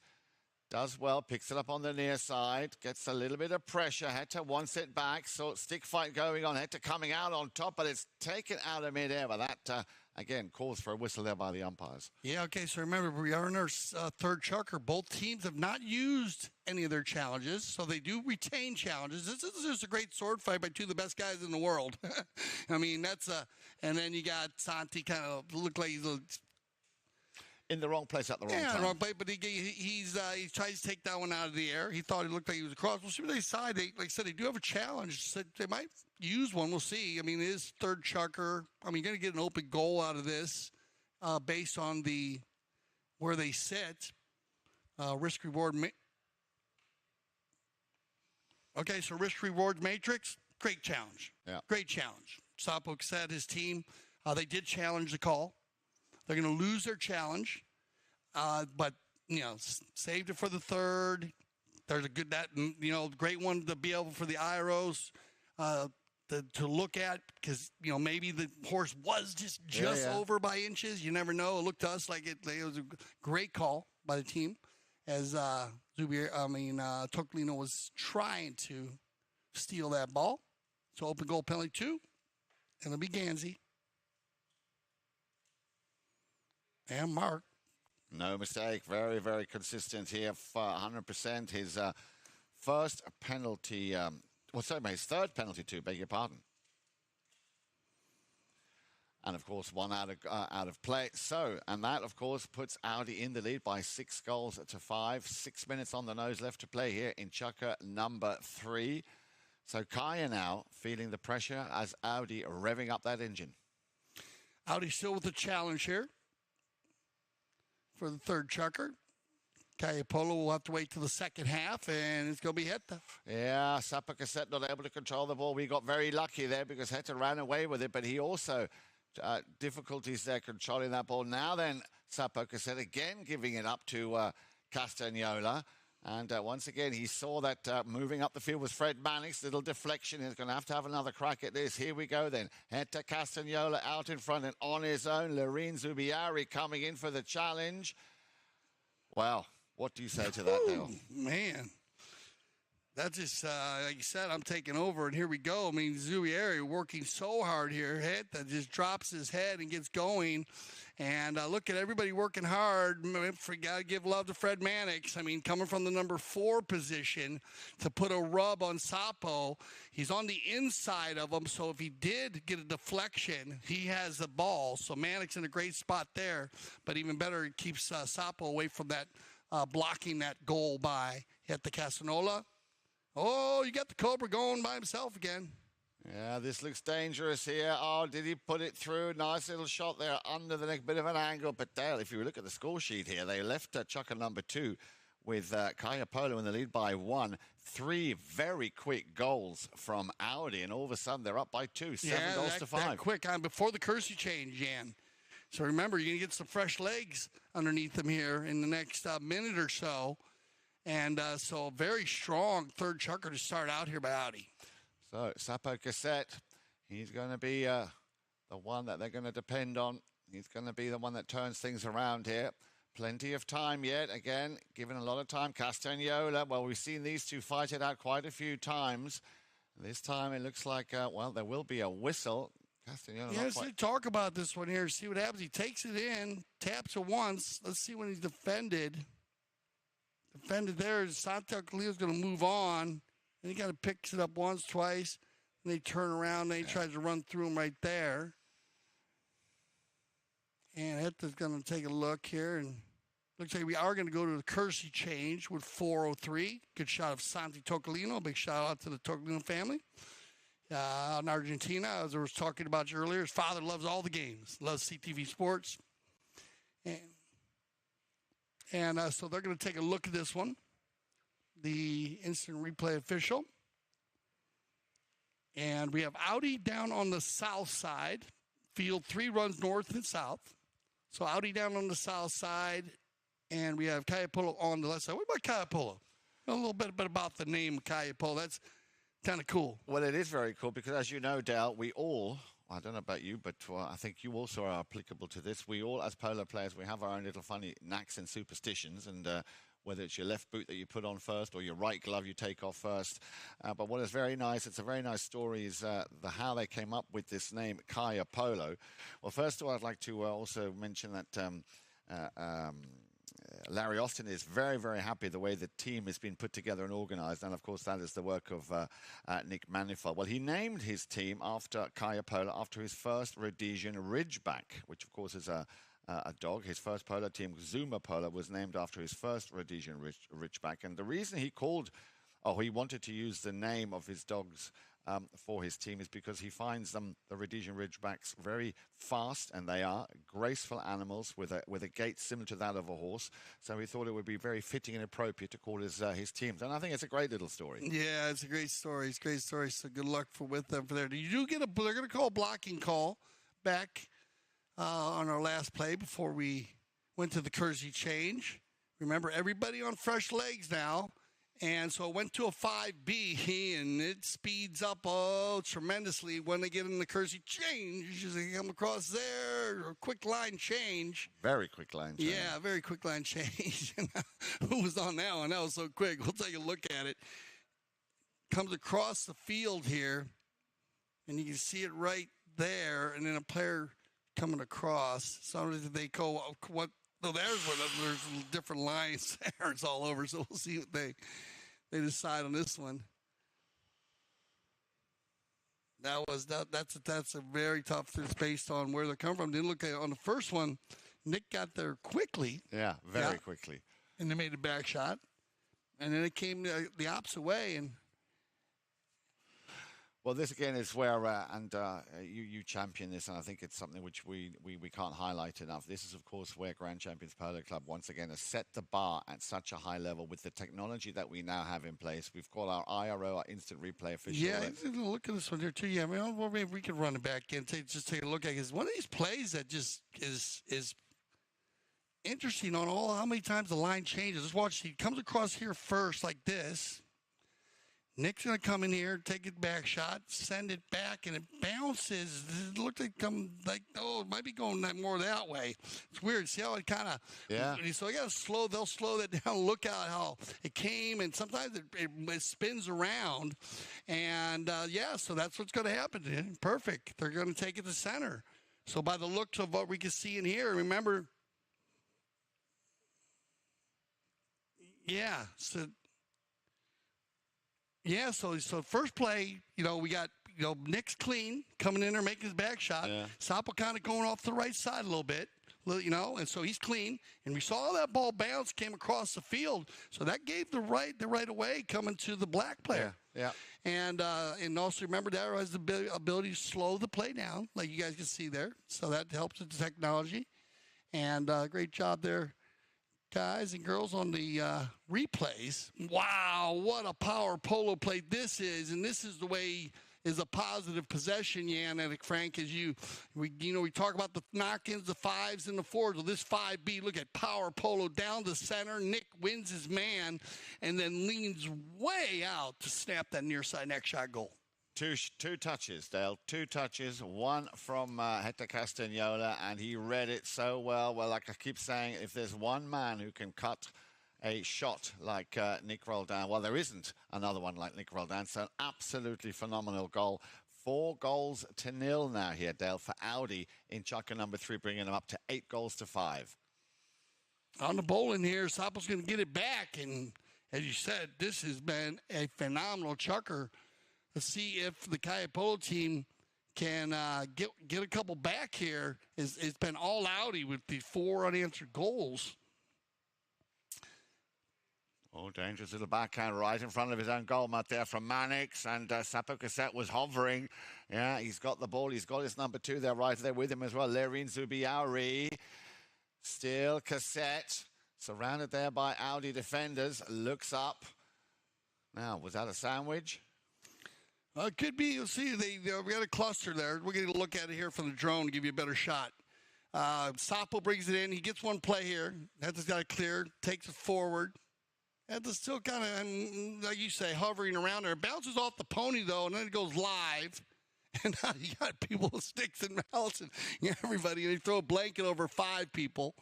Does well, picks it up on the near side, gets a little bit of pressure. Heta wants it back, so stick fight going on. Heta coming out on top, but it's taken out of midair. But that, again, calls for a whistle there by the umpires. Yeah, okay, so remember, we are in our third chukker. Both teams have not used any of their challenges, so they do retain challenges. This is just a great sword fight by two of the best guys in the world. I mean, that's and then you got Santi kind of look like he's in the wrong place at the wrong time. Yeah, the wrong place, but he tries to take that one out of the air. He thought it looked like he was across. We'll see what they decide. Like I said, they do have a challenge. So they might use one. We'll see. I mean, it is third chukker. I mean, you're going to get an open goal out of this based on where they sit. Risk-reward. Okay, so risk-reward matrix, great challenge. Yeah. Great challenge. Sapok said his team, they did challenge the call. They're going to lose their challenge, but, saved it for the third. There's a good, great one to be able for the Iros to look at because, maybe the horse was just over by inches. You never know. It looked to us like it was a great call by the team as Tocolino was trying to steal that ball. So open goal penalty 2, and it'll be Gansey. And Mark. No mistake. Very, very consistent here. 100%. His first penalty. His third penalty too. Beg your pardon. And of course, one out of play. So, and that of course puts Audi in the lead by 6 goals to 5. 6 minutes on the nose left to play here in Chukka number 3. So Kaia now feeling the pressure as Audi revving up that engine. Audi still with the challenge here for the third chukker. Kaia Polo will have to wait till the second half, and it's going to be Heta. Yeah, Sapa Cassette not able to control the ball. We got very lucky there because Heta ran away with it, but he also difficulties there controlling that ball. Now then, Sapa Cassette again giving it up to Castagnola. And once again, he saw that moving up the field was Fred Mannix. Little deflection. He's going to have another crack at this. Here we go then. Heta Castagnola out in front and on his own. Lorene Zubiari coming in for the challenge. Wow. What do you say to that, Dale? Man. That's just, like you said, I'm taking over, and here we go. I mean, Zubiari working so hard here. Heta just drops his head and gets going. And look at everybody working hard. Got to give love to Fred Mannix. I mean, coming from the number 4 position to put a rub on Sapo. He's on the inside of him, so if he did get a deflection, he has the ball. So Mannix in a great spot there. But even better, it keeps Sapo away from that blocking that goal by Heta Castagnola. Oh, you got the Cobra going by himself again. Yeah, this looks dangerous here. Oh, did he put it through? Nice little shot there under the neck, bit of an angle. But Dale, if you look at the score sheet here, they left Chukka number 2 with Kaia Polo in the lead by 1. 3 very quick goals from Audi, and all of a sudden they're up by 2. 7 goals to 5. That quick before the Kersey change, Jan. So remember, you're going to get some fresh legs underneath them here in the next minute or so. And so a very strong third chukker to start out here by Audi. So, Sapo Cassette, he's going to be the one that they're going to depend on. He's going to be the one that turns things around here. Plenty of time yet. Again, given a lot of time. Castagnola, well, we've seen these two fight it out quite a few times. This time it looks like, there will be a whistle. Castagnola, yeah, let's talk about this one here. See what happens. He takes it in, taps it once. Let's see when he's defended. Defended there. Santiago Leo's going to move on. And he kind of picks it up once, twice, and they turn around, and he tries to run through him right there. And Heta's going to take a look here, and looks like we are going to go to the Kersey change with 4:03. Good shot of Santi Tocolino. Big shout out to the Tocolino family. In Argentina, as I was talking about you earlier, his father loves all the games, loves CTV Sports. And so they're going to take a look at this one. The instant replay official. And we have Audi down on the south side. Field 3 runs north and south. So Audi down on the south side. And we have Kaia Polo on the left side. What about Kaia Polo? A little bit about the name Kaia Polo. That's kind of cool. Well, it is very cool because, as you know, Dale, we all, I don't know about you, but I think you also are applicable to this. We all, as polo players, we have our own little funny knacks and superstitions. And whether it's your left boot that you put on first or your right glove you take off first. But what is very nice, it's a very nice story, is how they came up with this name, Kaia Polo. Well, first of all, I'd like to also mention that Larry Austin is very, very happy the way the team has been put together and organized. And, of course, that is the work of Nick Manifold. Well, he named his team after Kaia Polo, after his first Rhodesian Ridgeback, which, of course, is a dog. His first polo team, Zuma Polo, was named after his first Rhodesian Ridgeback. And the reason he wanted to use the name of his dogs for his team is because he finds them, the Rhodesian Ridgebacks, very fast, and they are graceful animals with a gait similar to that of a horse. So he thought it would be very fitting and appropriate to call his teams. And I think it's a great little story. Yeah, it's a great story. It's a great story. So good luck with them for there. You do get they're going to call a blocking call back on our last play before we went to the Kersey change. Remember, everybody on fresh legs now. And so it went to a 5B, and it speeds up tremendously when they get in the Kersey change. As they come across there, a quick line change. Very quick line change. Yeah, very quick line change. Who was on that one? That was so quick. We'll take a look at it. Comes across the field here, and you can see it right there, and then a player coming across. So they go, what? So there's different lines there. It's all over. So we'll see what they decide on this one. That's a very tough. It's based on where they come from. Didn't look at on the first one. Nick got there quickly. Yeah, very quickly. And they made a back shot, and then it came the opposite way. And well, this again is where, you champion this, and I think it's something which we can't highlight enough. This is, of course, where Grand Champions Polo Club, once again, has set the bar at such a high level with the technology that we now have in place. We've got our IRO, our instant replay official. Yeah, look at this one here, too. Yeah, I mean, well, maybe we could run it back and just take a look at it. It's one of these plays that just is interesting on how many times the line changes. Just watch, he comes across here first like this. Nick's going to come in here, take it back shot, send it back, and it bounces. It looks like it might be going more that way. It's weird. See how it kind of, yeah. So they'll slow that down. Look out how it came, and sometimes it spins around. And, so that's what's going to happen. Perfect. They're going to take it to center. So by the looks of what we can see in here, remember, so first play, we got, Nick's clean, coming in there, making his back shot. Yeah. Sappo kind of going off the right side a little bit, and so he's clean. And we saw that ball bounce, came across the field. So that gave the right away coming to the black player. Yeah. And also remember that has the ability to slow the play down, like you guys can see there. So that helps with the technology. And great job there, guys and girls, on the replays. Wow, what a power polo play this is. And this is the way is a positive possession, Jan and Frank, as we talk about the knock-ins, the 5s and the 4s. Well, this 5B, look at power polo down the center. Nick wins his man and then leans way out to snap that near side next shot goal. Two touches, Dale. 2 touches. One from Hector Castagnola, and he read it so well. Well, like I keep saying, if there's one man who can cut a shot like Nick Roldan, well, there isn't another one like Nick Roldan. So, absolutely phenomenal goal. 4-0 now here, Dale, for Audi in Chukka number 3, bringing them up to 8-5. On the bowling here, Sappo's going to get it back, and as you said, this has been a phenomenal chucker. Let's see if the Kaia Polo team can get a couple back here. It's been all Audi with the 4 unanswered goals. Oh, dangerous little backhand right in front of his own goal mat there from Mannix. And Sappo Cassette was hovering. Yeah, he's got the ball. He's got his number 2 there, right there with him as well. Lerine Zubiauri. Still Cassette. Surrounded there by Audi defenders. Looks up. Now, was that a sandwich? It could be. You'll see, we got a cluster there. We're going to look at it here from the drone to give you a better shot. Sappo brings it in. He gets one play here. That's got it clear. Takes it forward. That's still kind of, like you say, hovering around there. It bounces off the pony, though, and then it goes live. And now you got people with sticks and mallets and everybody. And they throw a blanket over 5 people.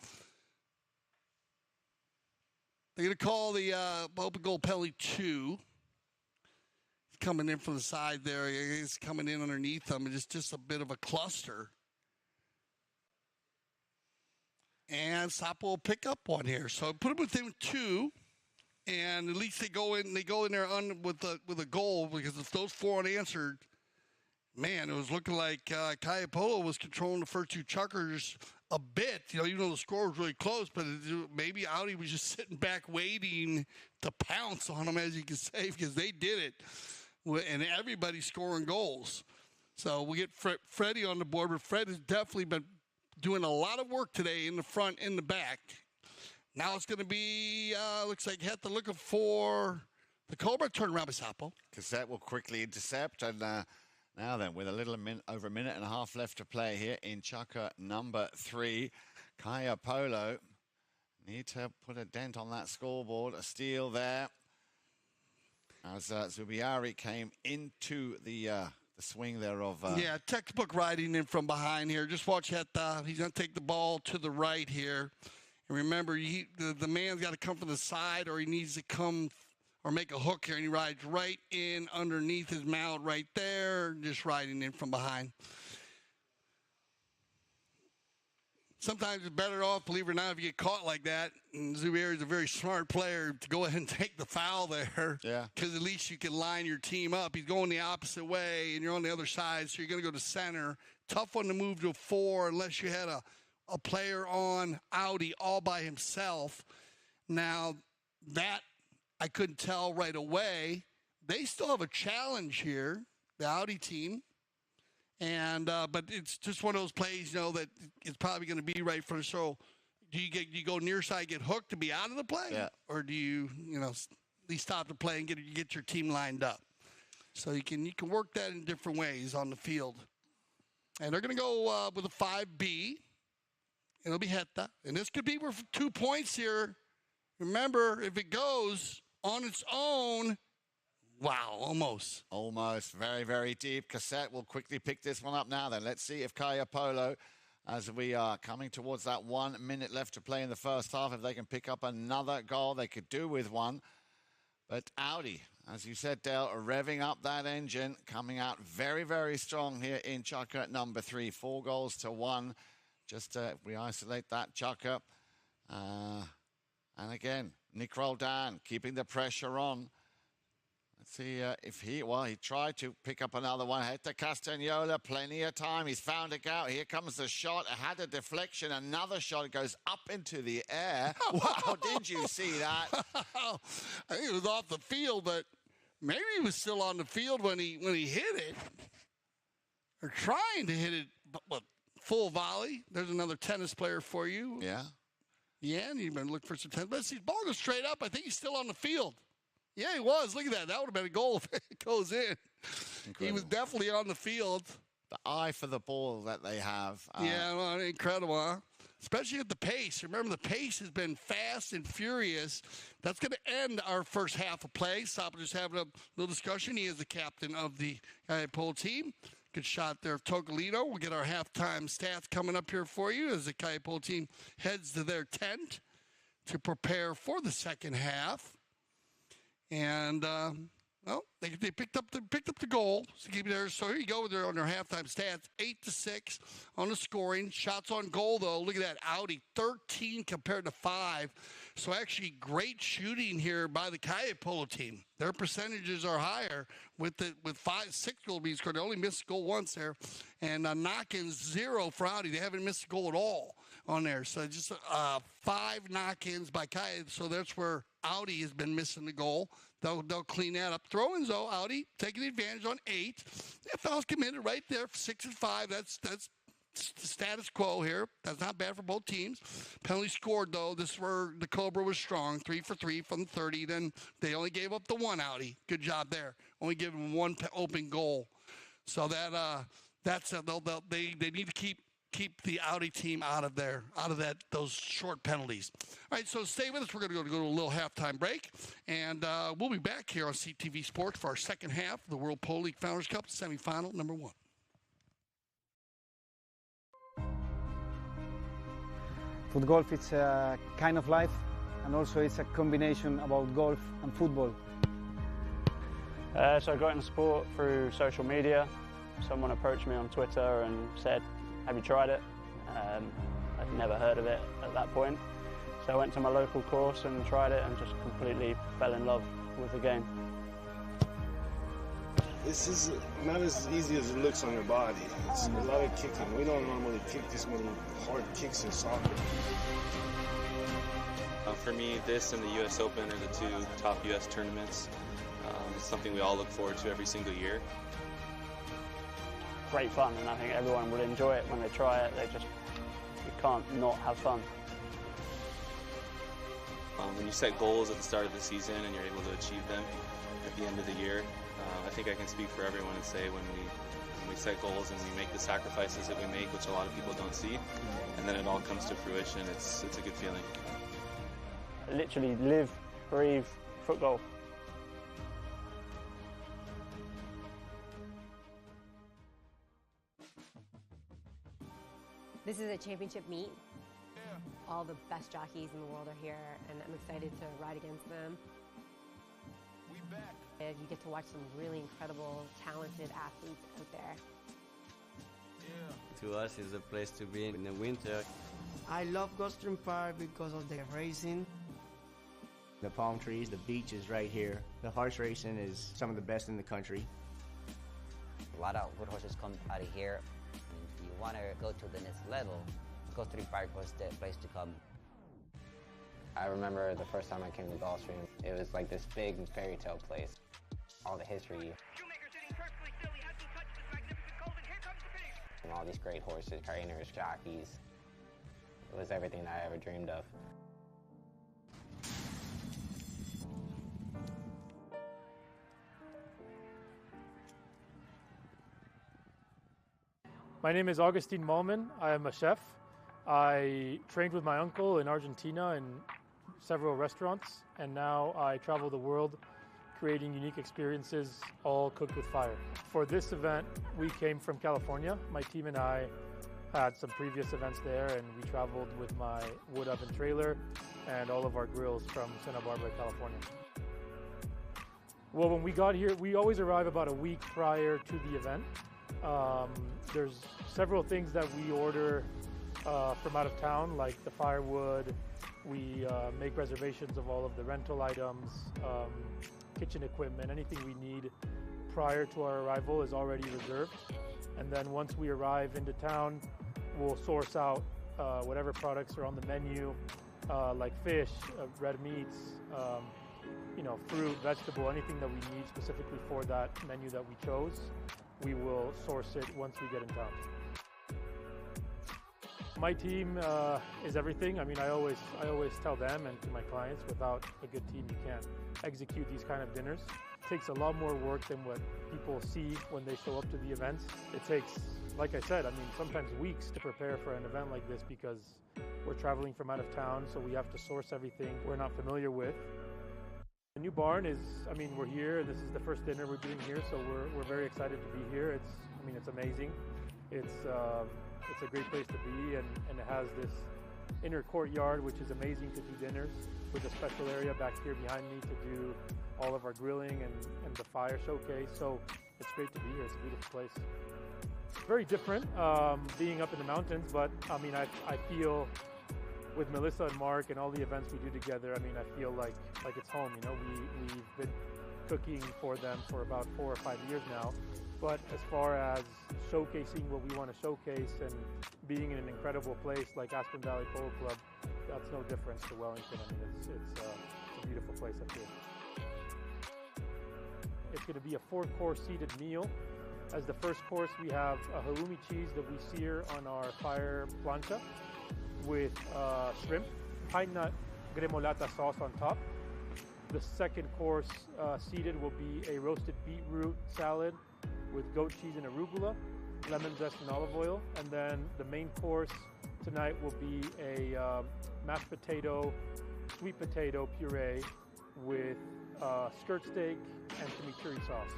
They're going to call the open goal penalty 2. He's coming in from the side there. He's coming in underneath them. It's just a bit of a cluster. And Sapo will pick up one here. So put him within 2. And at least they go in there with a goal, because if those 4 unanswered, man, it was looking like Kaia Polo was controlling the first 2 chuckers a bit. Even though the score was really close, but maybe Audi was just sitting back waiting to pounce on them, as you can say, because they did it, and everybody's scoring goals. So we get Freddie on the board, but Fred has definitely been doing a lot of work today in the front and the back. Now it's going to be, looks like Heta looking for the Cobra. Turn around by Sapo. Cassette will quickly intercept. And now then, with a little over a minute and a half left to play here in Chukka number 3, Kaia Polo need to put a dent on that scoreboard. A steal there as Zubiari came into the swing there of... textbook riding in from behind here. Just watch Heta. He's going to take the ball to the right here. And remember, the man's got to come from the side, or he needs to come or make a hook here, and he rides right in underneath his mount right there, just riding in from behind. Sometimes it's better off, believe it or not, if you get caught like that. And Zubair is a very smart player to go ahead and take the foul there. Yeah. Because at least you can line your team up. He's going the opposite way, and you're on the other side, so you're going to go to center. Tough one to move to a 4 unless you had a player on Audi all by himself. Now, that I couldn't tell right away. They still have a challenge here, the Audi team. And but it's just one of those plays, that it's probably going to be right for. So, do you go near side, get hooked to be out of the play, or do you at least stop the play and get your team lined up? So you can work that in different ways on the field. And they're going to go with a 5B. It'll be Heta, and this could be for 2 points here. Remember, if it goes on its own. Wow, almost. Almost. Very, very deep. Cassette will quickly pick this one up now then. Let's see if Kaia Polo, as we are coming towards that 1 minute left to play in the first half, if they can pick up another goal, they could do with one. But Audi, as you said, Dale, revving up that engine, coming out very, very strong here in Chukka number 3. 4 goals to 1. Just if we isolate that Chukka. And again, Nick Roldan keeping the pressure on. Let's see if he tried to pick up another one. Heta Castagnola, plenty of time. He's found a gap. Here comes the shot. It had a deflection. Another shot goes up into the air. Wow, did you see that? I think it was off the field, but maybe he was still on the field when he hit it. Or trying to hit it, but full volley. There's another tennis player for you. Yeah. Yeah, and you've been looking for some tennis. But see, the ball goes straight up. I think he's still on the field. Yeah, he was. Look at that. That would have been a goal if it goes in. Incredible. He was definitely on the field. The eye for the ball that they have. Incredible, huh? Especially at the pace. Remember, the pace has been fast and furious. That's going to end our first half of play. Stop just having a little discussion. He is the captain of the Polo team. Good shot there of Tocolino. We'll get our halftime stats coming up here for you as the Kaia Polo team heads to their tent to prepare for the second half. And they picked up the goal. So keep it there. So here you go. They're on their halftime stats, 8-6 on the scoring. Shots on goal though. Look at that, Audi 13 compared to 5. So actually, great shooting here by the Kaia Polo team. Their percentages are higher with 6 goals being scored. They only missed a goal once there, and knock-ins 0 for Audi. They haven't missed a goal at all on there. So just 5 knock-ins by Kaia. So that's where Audi has been missing the goal. They'll clean that up. Throw-ins, though, Audi taking advantage on 8. If fouls committed right there, 6 and 5. That's the status quo here. That's not bad for both teams. Penalty scored, though. This is where the Cobra was strong. 3 for 3 from 30. Then they only gave up the 1 Audi. Good job there. Only giving 1 open goal. So they need to keep the Audi team out of those short penalties. All right, so stay with us. We're going to go to a little halftime break, and we'll be back here on CTV Sports for our second half of the World Polo League Founders Cup semifinal number 1. Foot golf, it's a kind of life. and also it's a combination about golf and football. So I got into sport through social media. Someone approached me on Twitter and said, "Have you tried it?" I'd never heard of it at that point. So I went to my local course and tried it and just completely fell in love with the game. This is not as easy as it looks on your body. It's a lot of kicking. We don't normally kick this many hard kicks in soccer. For me, this and the US Open are the two top US tournaments. It's something we all look forward to every single year. Great fun, and I think everyone would enjoy it when they try it. You can't not have fun. When you set goals at the start of the season and you're able to achieve them at the end of the year, I think I can speak for everyone and say when we set goals and we make the sacrifices that we make, which a lot of people don't see, and then it all comes to fruition, it's a good feeling. I literally live, breathe foot golf. This is a championship meet. All the best jockeys in the world are here, and I'm excited to ride against them. And you get to watch some really incredible, talented athletes out there. To us, it's a place to be in the winter. I love Gulfstream Park because of the racing. The palm trees, the beach is right here. The horse racing is some of the best in the country. A lot of good horses come out of here. If you want to go to the next level, Gulfstream Park was the place to come. I remember the first time I came to Gulfstream, it was like this big fairy tale place. All the history. And all these great horses, trainers, jockeys. It was everything I ever dreamed of. My name is Augustine Malman. I am a chef. I trained with my uncle in Argentina in several restaurants, and now I travel the world creating unique experiences, all cooked with fire. For this event, we came from California. My team and I had some previous events there, and we traveled with my wood oven trailer and all of our grills from Santa Barbara, California. Well, when we got here, we always arrive about a week prior to the event. There's several things that we order from out of town, like the firewood. We make reservations of all of the rental items, kitchen equipment, anything we need prior to our arrival is already reserved. And then once we arrive into town, we'll source out whatever products are on the menu, like fish, red meats, fruit, vegetable, anything that we need specifically for that menu that we chose. We will source it once we get in town. My team is everything. I mean, I always tell them and to my clients, without a good team, you can't execute these kind of dinners. It takes a lot more work than what people see when they show up to the events. It takes, like I said, I mean, sometimes weeks to prepare for an event like this because we're traveling from out of town, so we have to source everything we're not familiar with. The new barn is, I mean, we're here. This is the first dinner we're doing here, so we're very excited to be here. It's amazing. It's a great place to be, and it has this inner courtyard, which is amazing to do dinners, with a special area back here behind me to do all of our grilling and the fire showcase. So it's great to be here. It's a beautiful place. It's very different being up in the mountains, but I mean, I feel with Melissa and Mark and all the events we do together, I mean, I feel like it's home. You know, we've been cooking for them for about 4 or 5 years now. But as far as showcasing what we want to showcase and being in an incredible place like Aspen Valley Polo Club, that's no difference to Wellington. I mean, it's a beautiful place up here. It's going to be a 4-course seated meal. As the first course, we have a halloumi cheese that we sear on our fire plancha with shrimp, pine nut gremolata sauce on top. The second course seated will be a roasted beetroot salad with goat cheese and arugula, lemon zest and olive oil. And then the main course tonight will be a mashed potato, sweet potato puree with skirt steak and chimichurri sauce.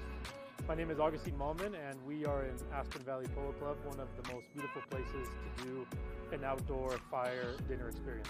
My name is Augustine Malman, and we are in Aspen Valley Polo Club, one of the most beautiful places to do an outdoor fire dinner experience.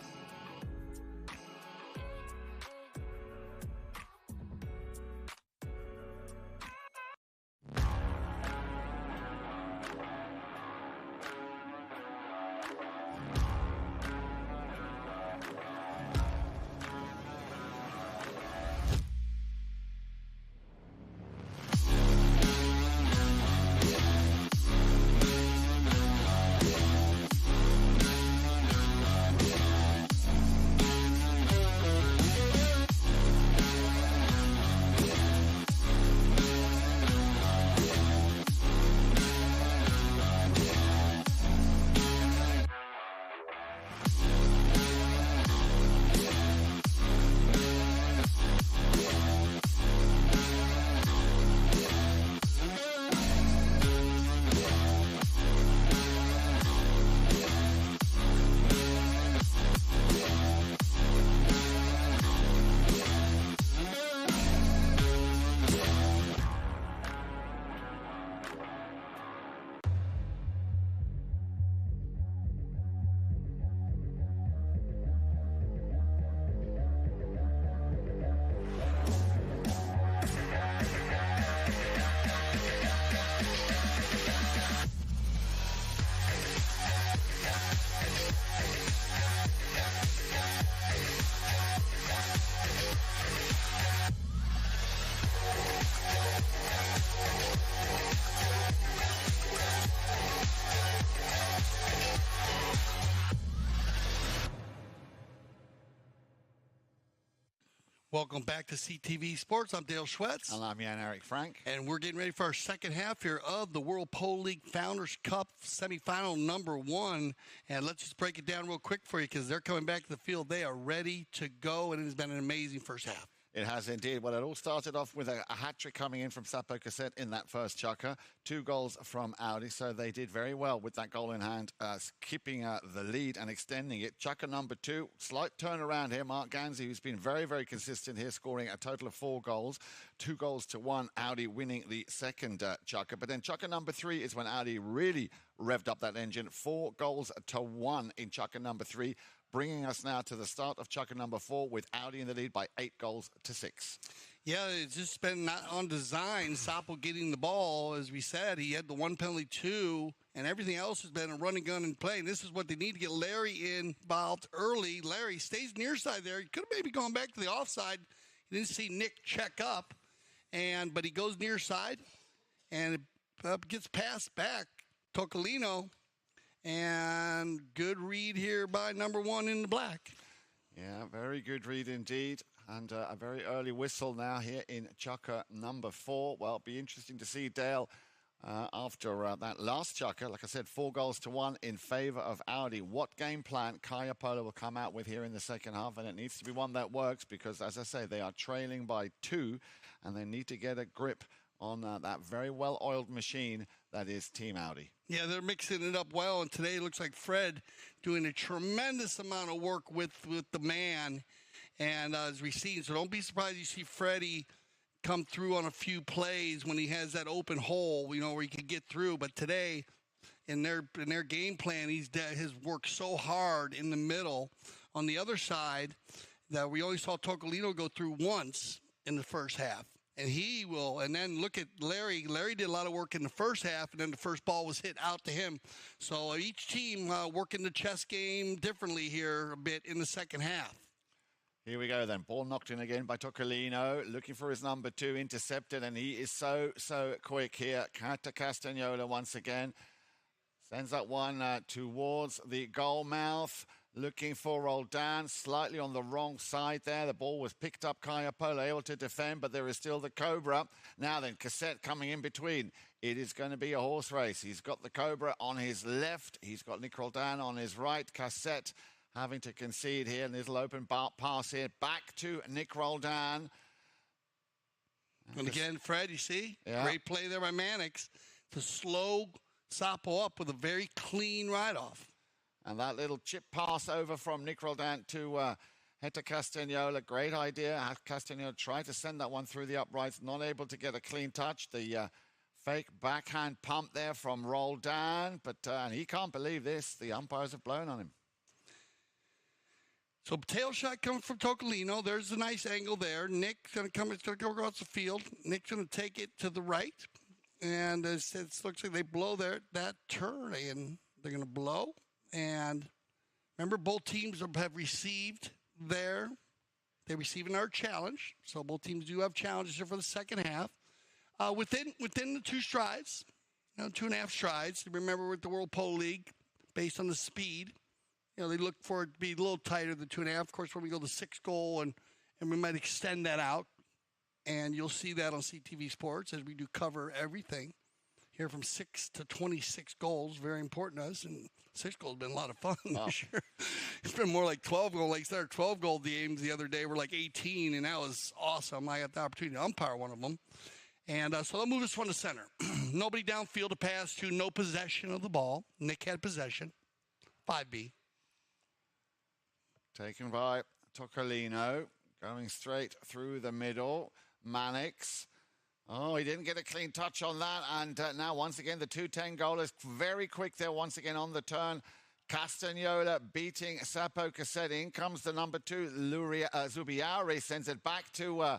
Welcome back to CTV Sports. I'm Dale Schwetz. And I'm Jan-Eric Frank. And we're getting ready for our second half here of the World Polo League Founders Cup Semifinal number 1. And let's just break it down real quick for you because they're coming back to the field. They are ready to go, and it has been an amazing first half. It has indeed. Well, it all started off with a hat-trick coming in from Sapo Cassette in that first Chukka. 2 goals from Audi, so they did very well with that goal in hand, keeping the lead and extending it. Chukka number 2, slight turnaround here. Mark Ganzi, who's been very, very consistent here, scoring a total of 4 goals. 2 goals to 1, Audi winning the second Chukka. But then Chukka number 3 is when Audi really revved up that engine. 4 goals to 1 in Chukka number 3. Bringing us now to the start of Chukka number 4 with Audi in the lead by 8 goals to 6. Yeah, it's just been not on design. Sapo getting the ball, as we said, he had the 1 penalty, 2, and everything else has been a running gun and play. And this is what they need to get Larry involved early. Larry stays near side there. He could have maybe gone back to the offside. You didn't see Nick check up, but he goes near side and it gets passed back. Tocolino. And good read here by number 1 in the black. Yeah, very good read indeed. And a very early whistle now here in Chukka number 4. Well, it'll be interesting to see Dale after that last Chukka. Like I said, 4 goals to 1 in favor of Audi. What game plan Kaia Polo will come out with here in the second half? And it needs to be one that works because, as I say, they are trailing by 2 and they need to get a grip on that very well-oiled machine that is Team Audi. Yeah, they're mixing it up well, and today it looks like Fred doing a tremendous amount of work with the man, and as we've seen, so don't be surprised you see Freddie come through on a few plays when he has that open hole, where he can get through, but today in their game plan, he's worked so hard in the middle. On the other side, that we only saw Tocolino go through once in the first half. And he will, and then look at Larry. Larry did a lot of work in the first half, and then the first ball was hit out to him. So each team working the chess game differently here a bit in the second half. Here we go then. Ball knocked in again by Tocolino, looking for his number 2, intercepted, and he is so quick here. Castagnola once again. Sends that one towards the goal mouth. Looking for Roldan, slightly on the wrong side there. The ball was picked up. Kaia Polo able to defend, but there is still the Cobra. Now then, Cassette coming in between. It is going to be a horse race. He's got the Cobra on his left. He's got Nick Roldan on his right. Cassette having to concede here. And little open pass here. Back to Nick Roldan. And again, Fred, you see? Yeah. Great play there by Mannix to slow Sapo up with a very clean ride-off. And that little chip pass over from Nick Roldan to Hector Castagnola. Great idea. Castagnola tried to send that one through the uprights, not able to get a clean touch. The fake backhand pump there from Roldan, but and he can't believe this. The umpires have blown on him. So tail shot coming from Tocolino. There's a nice angle there. Nick's going to come. It's going to go across the field. Nick's going to take it to the right. And it looks like they blow that turn, and they're going to blow. And remember, both teams have received they're receiving our challenge. So both teams do have challenges here for the second half. Within the 2 strides, 2.5 strides. Remember, with the World Polo League, based on the speed, they look for it to be a little tighter than 2.5. Of course, when we go to 6 goal, and we might extend that out. And you'll see that on CTV Sports as we do cover everything. Here from 6 to 26 goals, very important to us. And 6 goals has been a lot of fun this year. It's been more like 12 goals. Like our 12 goal games the other day were like 18, and that was awesome. I got the opportunity to umpire one of them. And so they'll move this one to center. Nobody downfield to pass to, no possession of the ball. Nick had possession. 5B. Taken by Tocolino, going straight through the middle. Mannix. Oh, he didn't get a clean touch on that. And now, once again, the 2-10 goal is very quick there once again on the turn. Castagnola beating Sapo Cassette. In comes the number 2, Zubiari, sends it back to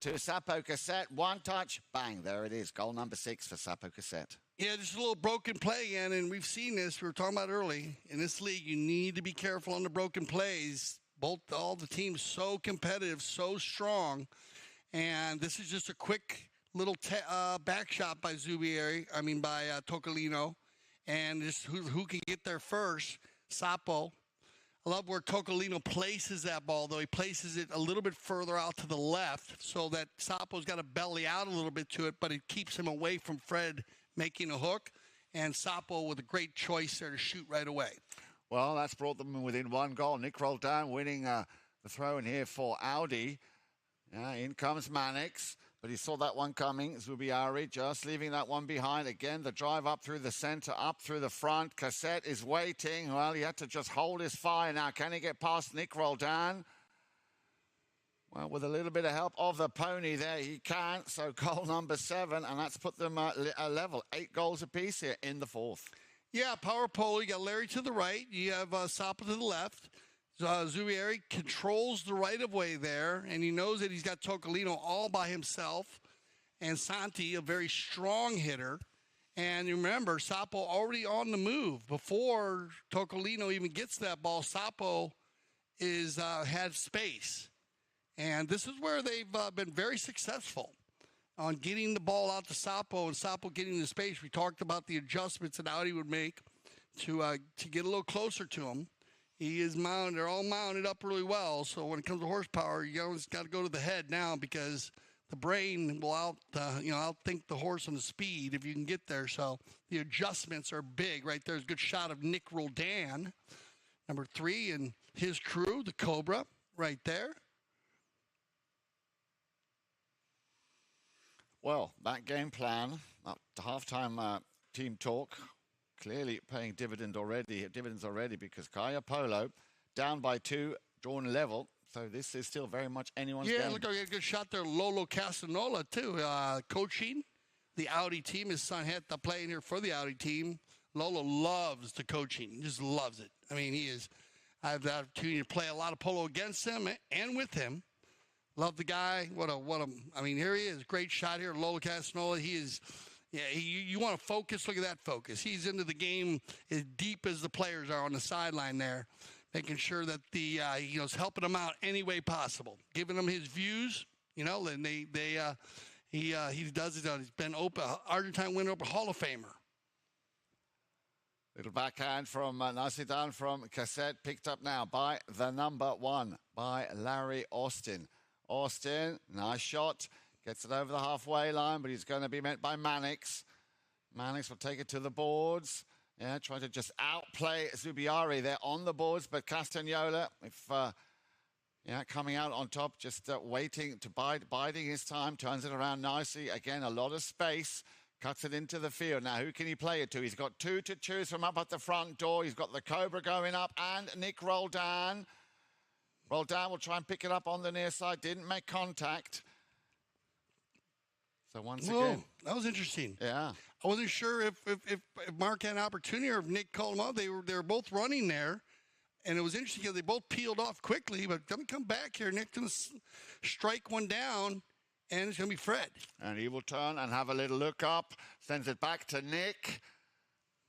Sapo Cassette. One touch, bang, there it is. Goal number 6 for Sapo Cassette. Yeah, just a little broken play again, and we've seen this. We were talking about early. In this league, you need to be careful on the broken plays. All the teams so competitive, so strong. And this is just a quick little back shot by Tocolino. And just who can get there first. Sapo I love where Tocolino places that ball, though. He places it a little bit further out to the left so that Sapo's got to belly out a little bit to it, but it keeps him away from Fred making a hook. And Sapo with a great choice there to shoot right away. Well, that's brought them within one goal. Nick Roldan winning the throw in here for Audi. In comes Mannix, but he saw that one coming. Zubiari just leaving that one behind. Again, the drive up through the center, up through the front. Cassette is waiting. Well, he had to just hold his fire now. Can he get past Nick Roldan? Well, with a little bit of help of the pony there, he can. So goal number 7, and that's put them a level. 8 goals apiece here in the fourth. Yeah, power polo. You got Larry to the right. You have Sapo to the left. Zubieri controls the right-of-way there, and he knows that he's got Tocolino all by himself. And Santi, a very strong hitter. And remember, Sapo already on the move. Before Tocolino even gets that ball, Sapo had space. And this is where they've been very successful on getting the ball out to Sapo and Sapo getting the space. We talked about the adjustments that Audi would make to get a little closer to him. He is mounted. They're all mounted up really well. So when it comes to horsepower, you always got to go to the head now because the brain will outthink the horse on the speed if you can get there. So the adjustments are big. Right there's a good shot of Nick Roldan, number 3, and his crew, the Cobra, right there. Well, that game plan, that halftime team talk, clearly paying dividends already because Kaia Polo down by 2, drawn level. So this is still very much anyone's game. Yeah, look, a good shot there. Lolo Castanola, too, coaching the Audi team. His son had to play in here for the Audi team. Lolo loves the coaching. He just loves it. I mean, I have the opportunity to play a lot of polo against him and with him. Love the guy. Here he is. Great shot here. Lolo Castanola. You want to focus. Look at that focus. He's into the game as deep as the players are on the sideline there, making sure that he's helping them out any way possible, giving them his views, and he does it. He's been Argentine winner, Hall of Famer. Little backhand from nicely done from Cassette, picked up now by the number 1, by Larry Austin. Austin, nice shot. Gets it over the halfway line, but he's going to be met by Mannix. Mannix will take it to the boards. Yeah, trying to just outplay Zubiari there on the boards, but Castagnola, coming out on top, just waiting to biding his time, turns it around nicely. Again, a lot of space, cuts it into the field. Now, who can he play it to? He's got 2 to choose from up at the front door. He's got the Cobra going up and Nick Roldan. Roldan will try and pick it up on the near side. Didn't make contact. So once again, that was interesting. Yeah, I wasn't sure if Mark had an opportunity or if Nick called him out. They were both running there, and it was interesting because they both peeled off quickly. But let me come back here. Nick's gonna strike one down, and it's gonna be Fred. And he will turn and have a little look up. Sends it back to Nick.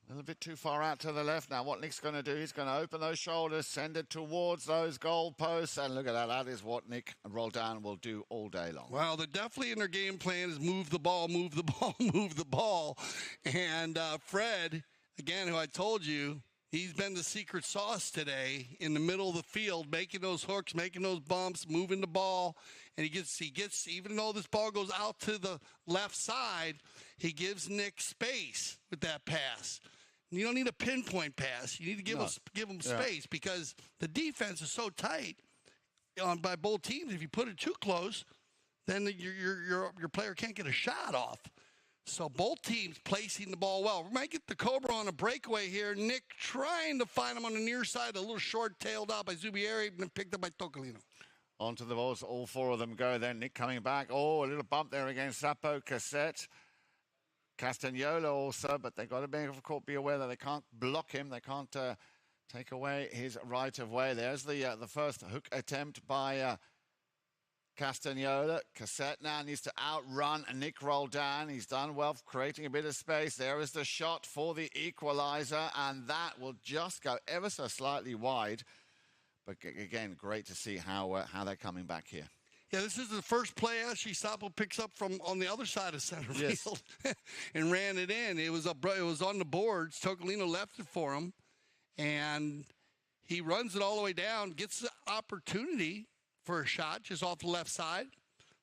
A little bit too far out to the left. Now what Nick's going to do, he's going to open those shoulders, send it towards those goal posts. And look at that. That is what Nick Roldan will do all day long. Well, they're definitely in their game plan is move the ball, move the ball, move the ball. And Fred, again, who I told you, he's been the secret sauce today in the middle of the field, making those hooks, making those bumps, moving the ball. And he gets, even though this ball goes out to the left side, he gives Nick space with that pass. And you don't need a pinpoint pass. You need to give him space because the defense is so tight by both teams. If you put it too close, then your player can't get a shot off. So both teams placing the ball well. We might get the Cobra on a breakaway here. Nick trying to find him on the near side, a little short-tailed out by Zubieri, and picked up by Tocolino. Onto the balls, all 4 of them go then. Nick coming back. Oh, a little bump there against Sapo, Cassette. Castagnola also, but they've got to be aware that they can't block him. They can't take away his right of way. There's the first hook attempt by Castagnola. Cassette now needs to outrun Nick Roldan. He's done well creating a bit of space. There is the shot for the equalizer, and that will just go ever so slightly wide. But again, great to see how they're coming back here. Yeah, this is the first play actually Sapo picks up from on the other side of center field and ran it in. It was on the boards. Tocolino left it for him, and He runs it all the way down, gets the opportunity for a shot just off the left side.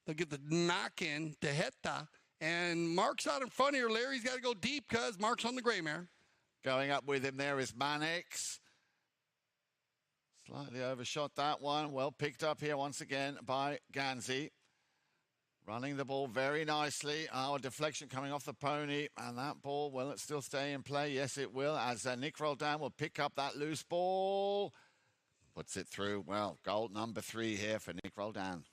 They'll get the knock in to Heta. And Mark's out in front here. Larry's got to go deep because Mark's on the gray mare. Going up with him there is Mannix. Slightly overshot that one. Well picked up here once again by Ganzi. Running the ball very nicely. A deflection coming off the pony. And that ball, will it still stay in play? Yes, it will. As Nick Roldan will pick up that loose ball. Puts it through. Well, goal number 3 here for Nick Roldan.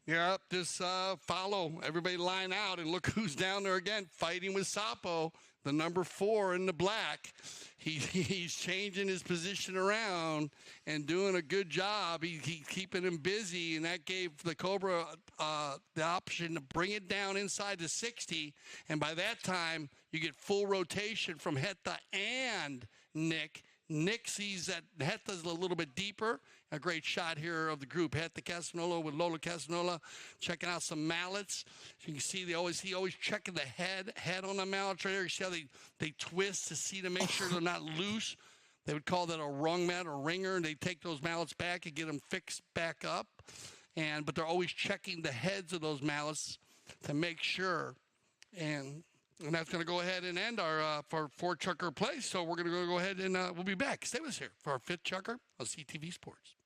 Yeah, just follow. Everybody line out, and look who's down there again, fighting with Sapo, the number 4 in the black. He's changing his position around and doing a good job. He's keeping him busy, and that gave the Cobra the option to bring it down inside the 60. And by that time, you get full rotation from Heta and Nick. Nick sees that Heta's a little bit deeper. A great shot here of the group. Heta Casanola with Lola Casanola checking out some mallets. You can see he always checking the head on the mallets right there. You see how they twist to see to make sure they're not loose. They would call that a rung mat or ringer, and they take those mallets back and get them fixed back up. But they're always checking the heads of those mallets to make sure. And that's going to go ahead and end our for Chukka play. So we're going to go ahead and we'll be back. Stay with us here for our 5th Chukka on CTV Sports.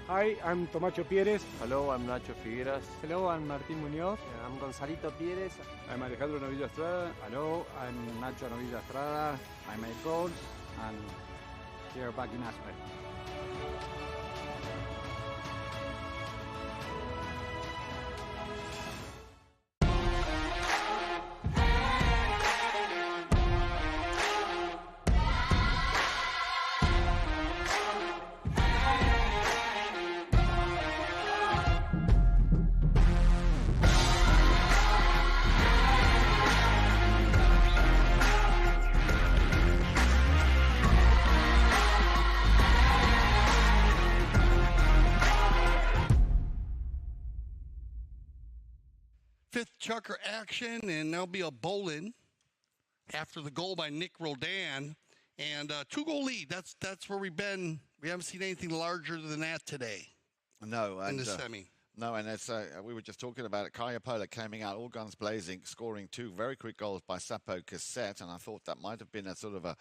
Hi, I'm Tomacho Pieres. Hello, I'm Nacho Figueras. Hello, I'm Martín Muñoz. I'm Gonzalito Pieres. I'm Alejandro Novilla Estrada. Hello, I'm Nacho Novilla Estrada. I made goals and here back in Aspen. Chukka action, and there'll be a bowling after the goal by Nick Roldan, and 2-goal lead. That's where we've been. We haven't seen anything larger than that today. No, in the semi. No, and it's we were just talking about it. Kaia Polo coming out all guns blazing, scoring 2 very quick goals by Sapo Cassette, and I thought that might have been a sort of a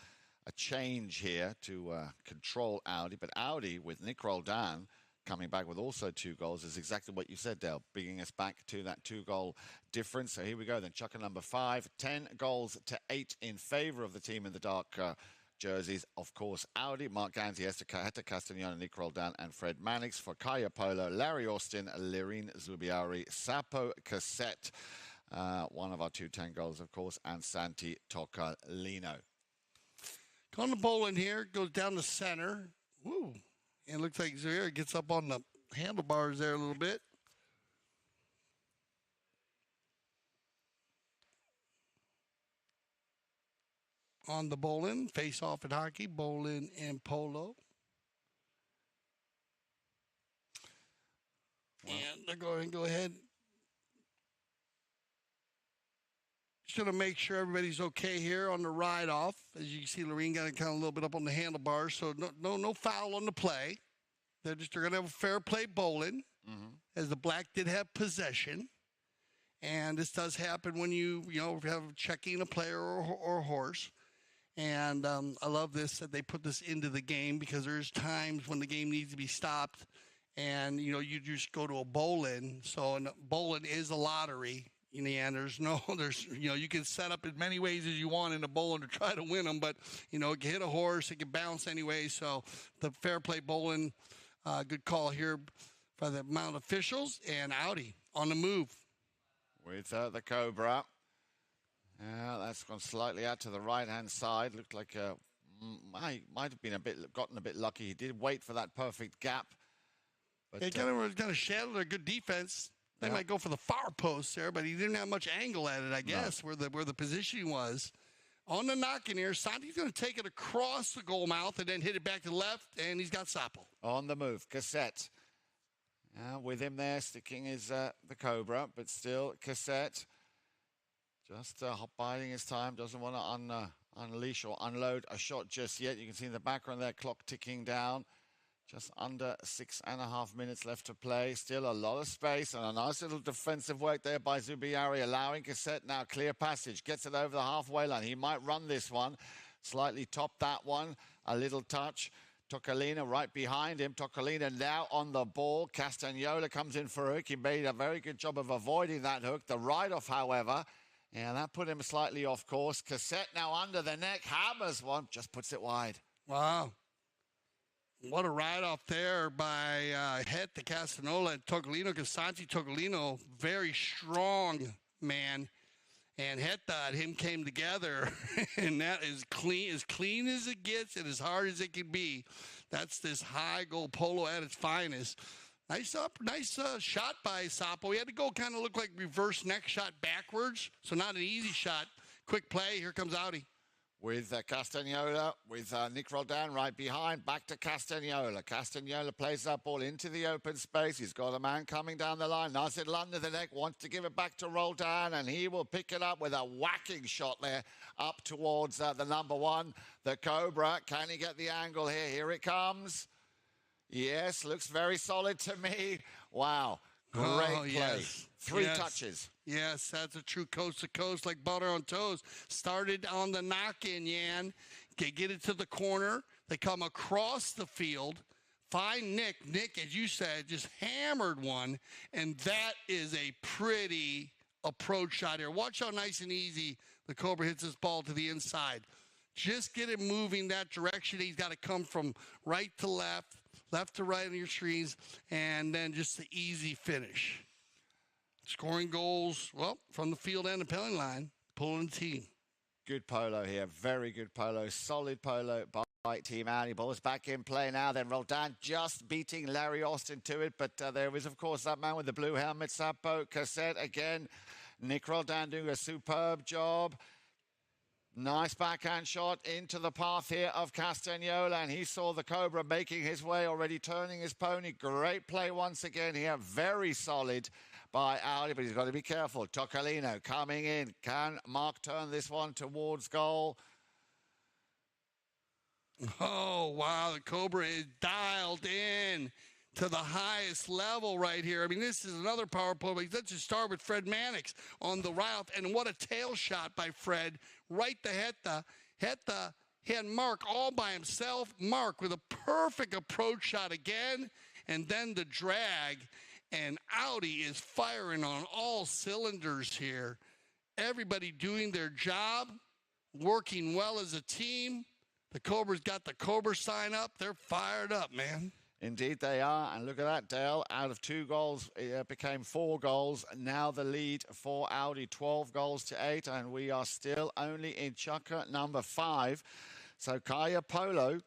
change here to control Audi, but Audi with Nick Roldan coming back with also 2 goals is exactly what you said, Dale, bringing us back to that 2-goal difference. So here we go then, Chukka number 5, 10 goals to 8 in favor of the team in the dark jerseys. Of course, Audi, Mark Ganzi, Heta Castagnano, Nick Roldan, and Fred Mannix. For Kaia Polo, Larry Austin, Lirin Zubiari, Sapo Cassette, one of our 2 10 goals, of course, and Santi Toccalino. On the bowling here, goes down the center. Woo. And it looks like Zaire gets up on the handlebars there a little bit. On the bowling, face off in hockey, bowling and polo. Wow. And they're going to go ahead. Just going to make sure everybody's okay here on the ride off. As you can see, Lorene got kind of a little bit up on the handlebars, so no foul on the play. They're going to have a fair play bowling, as the black did have possession. And this does happen when you have checking a player or a horse. And I love this, that they put this into the game, because there's times when the game needs to be stopped and, you just go to a bowling. So bowling is a lottery. there's you can set up as many ways as you want in a bowling to try to win them, but, it can hit a horse, it can bounce anyway. So the fair play bowling, good call here by the Mount officials, and Audi on the move. With the Cobra. That's gone slightly out to the right-hand side. Looked like might have been gotten a bit lucky. He did wait for that perfect gap. But He kind of shadowed a good defense. They might go for the far post there, but he didn't have much angle at it, I guess, where the positioning was. On the knock-in here, Santi's going to take it across the goal mouth and then hit it back to the left, and he's got Sapo. On the move, Cassette. With him there, sticking is the Cobra, but still Cassette just biding his time, doesn't want to unleash or unload a shot just yet. You can see in the background there, clock ticking down. Just under 6.5 minutes left to play. Still a lot of space and a nice little defensive work there by Zubiari, allowing Cassette now clear passage. Gets it over the halfway line. He might run this one. Slightly top that one. A little touch. Tocolina right behind him. Tocolina now on the ball. Castagnola comes in for a hook. He made a very good job of avoiding that hook. The ride-off, however, and that put him slightly off course. Cassette now under the neck. Hammers one. Just puts it wide. Wow. What a ride-off there by Het, the Castagnola, and Tocolino. Casanti Tocolino, very strong man. And Heta and him came together, and that is clean as it gets and as hard as it can be. That's this high goal polo at its finest. Nice shot by Sapo. He had to go kind of look like reverse neck shot backwards, so not an easy shot. Quick play. Here comes Audi. With Castagnola, with Nick Roldan right behind, back to Castagnola. Castagnola plays that ball into the open space. He's got a man coming down the line. Nice little under the neck, wants to give it back to Roldan, and he will pick it up with a whacking shot there up towards the number one, the Cobra. Can he get the angle here? Here it comes. Yes, looks very solid to me. Wow, great play. Yes. Three touches. Yes, that's a true coast-to-coast like butter on toast. Started on the knock-in, Yan. Get it to the corner. They come across the field. Find Nick. Nick, as you said, just hammered one. And that is a pretty approach shot here. Watch how nice and easy the Cobra hits this ball to the inside. Just get it moving that direction. He's got to come from right to left, left to right on your screens, and then just the easy finish. Scoring goals, well, from the field and the penalty line, pulling the team. Good polo here, very good polo, solid polo by Team Audi. Ball's back in play now, then Roldan just beating Larry Austin to it, but there is, of course, that man with the blue helmet, Sapo. Cassette again. Nick Roldan doing a superb job. Nice backhand shot into the path here of Castagnola, and he saw the Cobra making his way, already turning his pony. Great play once again here, very solid by Audi, but he's got to be careful. Tocolino coming in. Can Mark turn this one towards goal? Oh, wow, the Cobra is dialed in to the highest level right here. I mean, this is another power play. Let's just start with Fred Mannix on the right, and what a tail shot by Fred. Right to Heta. Heta had Mark all by himself. Mark with a perfect approach shot again, and then the drag. And Audi is firing on all cylinders here. Everybody doing their job, working well as a team. The Cobra's got the Cobra sign up. They're fired up, man. Indeed they are. And look at that, Dale. Out of 2 goals, it became 4 goals. Now the lead for Audi, 12 goals to 8. And we are still only in Chukka number 5. So Kaia Polo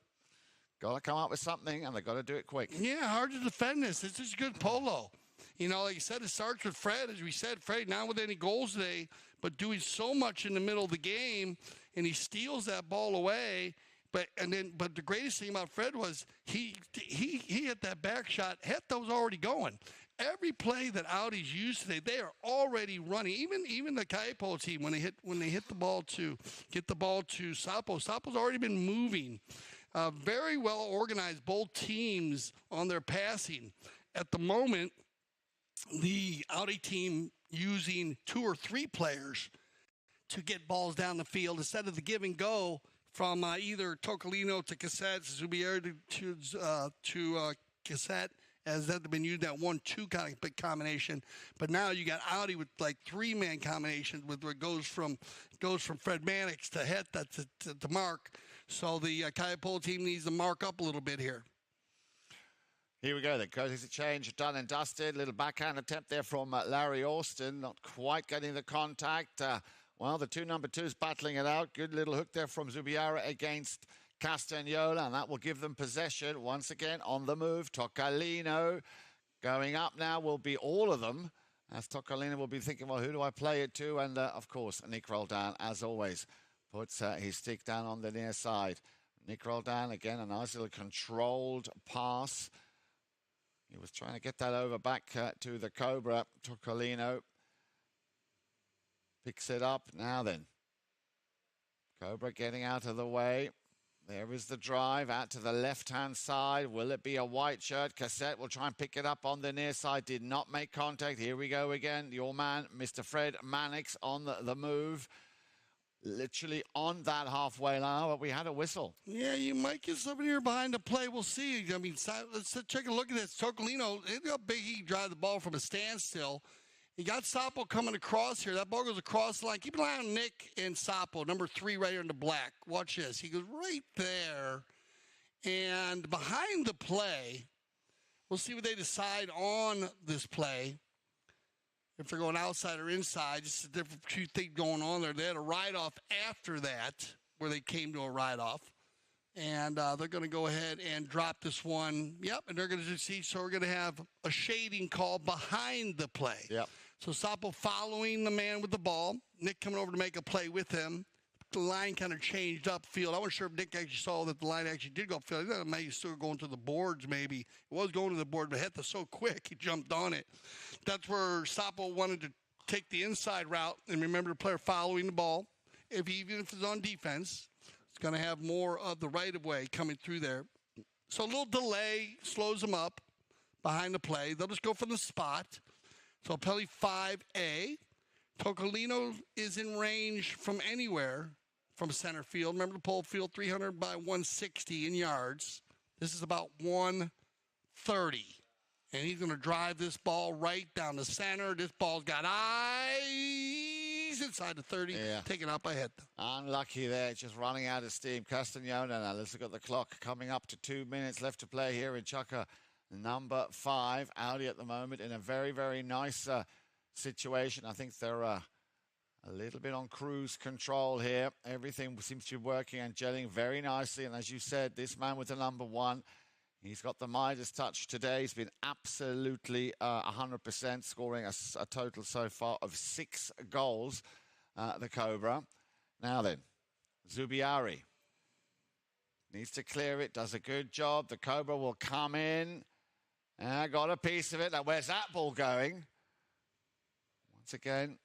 got to come up with something, and they've got to do it quick. Yeah, hard to defend this. This is good polo. You know, like you said, it starts with Fred. As we said, Fred, not with any goals today, but doing so much in the middle of the game, and he steals that ball away. But the greatest thing about Fred was he hit that back shot. Heta was already going. Every play that Audi's used today, they are already running. Even the Kaia team, when they hit the ball to get the ball to Sapo, Sapo's already been moving. Very well organized, both teams on their passing. At the moment, the Audi team using 2 or 3 players to get balls down the field instead of the give and go from either Tocolino to Cassette, Zubier to Cassette, as that had been used that 1-2 kind of big combination. But now you got Audi with like 3-man combinations with where it goes from Fred Mannix to Hetta to Mark. So the Kaia Polo team needs to mark up a little bit here. Here we go. The courtesy change done and dusted. Little backhand attempt there from Larry Austin. Not quite getting the contact. Well, the two number twos battling it out. Good little hook there from Zubiara against Castagnola, and that will give them possession. Once again, on the move, Toccolino. Going up now will be all of them, as Toccolino will be thinking, well, who do I play it to? And, of course, Nick Roldan, as always, puts his stick down on the near side. Nick Roldan, again, a nice little controlled pass. He was trying to get that over back to the Cobra. Toccolino picks it up. Now then, Cobra getting out of the way. There is the drive out to the left-hand side. Will it be a white shirt? Cassette will try and pick it up on the near side. Did not make contact. Here we go again. Your man, Mr. Fred Mannix, on the move. Literally on that halfway line, but we had a whistle. Yeah, you might get somebody here behind the play. We'll see. I mean, let's take a look at this. Toccolino, look how big he can drive the ball from a standstill. You got Sapo coming across here. That ball goes across the line. Keep an eye on Nick and Sapo, number 3 right here in the black. Watch this. He goes right there. And behind the play, we'll see what they decide on this play. If they're going outside or inside, just a different few things going on there. They had a ride-off after that, where they came to a ride-off. And they're going to go ahead and drop this one. Yep, and they're going to see. So we're going to have a shading call behind the play. Yep. So Sapo following the man with the ball. Nick coming over to make a play with him. The line kind of changed upfield. I wasn't sure if Nick actually saw that the line actually did go upfield. I thought it may still going to the boards maybe. It was going to the board, but Hetta so quick, he jumped on it. That's where Sapo wanted to take the inside route. And remember, the player following the ball, even if it's on defense, it's going to have more of the right-of-way coming through there. So a little delay slows them up behind the play. They'll just go from the spot. So penalty 5A. Toccolino is in range from anywhere from center field. Remember the pole field, 300 by 160 in yards. This is about 130. And he's going to drive this ball right down the center. This ball's got eyes inside the 30. Yeah. Taken out by Hetta. Unlucky there, just running out of steam. Castagnola now, let's look at the clock. Coming up to 2 minutes left to play here in Chukka. Number 5, Audi at the moment in a very, very nice situation. I think they're a little bit on cruise control here. Everything seems to be working and gelling very nicely. And as you said, this man with the number 1, he's got the Midas touch today. He's been absolutely 100%, scoring a total so far of 6 goals, the Cobra. Now then, Zubiari needs to clear it, does a good job. The Cobra will come in. Got a piece of it. Now, where's that ball going? Once again,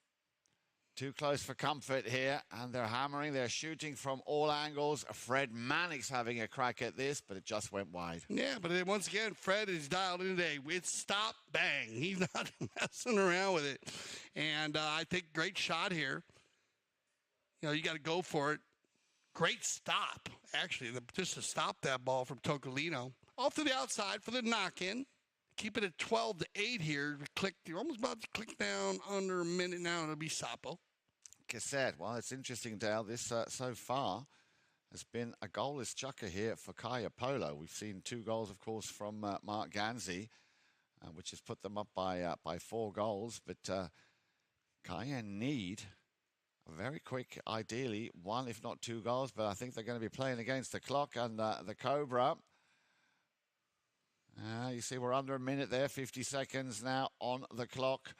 too close for comfort here, and they're hammering. They're shooting from all angles. Fred Mannix having a crack at this, but it just went wide. Yeah, but then once again, Fred is dialed in today. It's stop, bang. He's not messing around with it. And I think great shot here. You know, you got to go for it. Great stop, actually, just to stop that ball from Toccolino. Off to the outside for the knock-in. Keep it at 12-8 here. You're almost about to click down under a minute now, and it'll be Sapo. Cassette. Well, it's interesting, Dale. This so far has been a goalless Chukka here for Kaia Polo. We've seen 2 goals, of course, from Mark Ganzi, which has put them up by 4 goals. But Kaia need a very quick, ideally, 1 if not 2 goals. But I think they're going to be playing against the clock and the Cobra. You see we're under a minute there, 50 seconds now on the clock.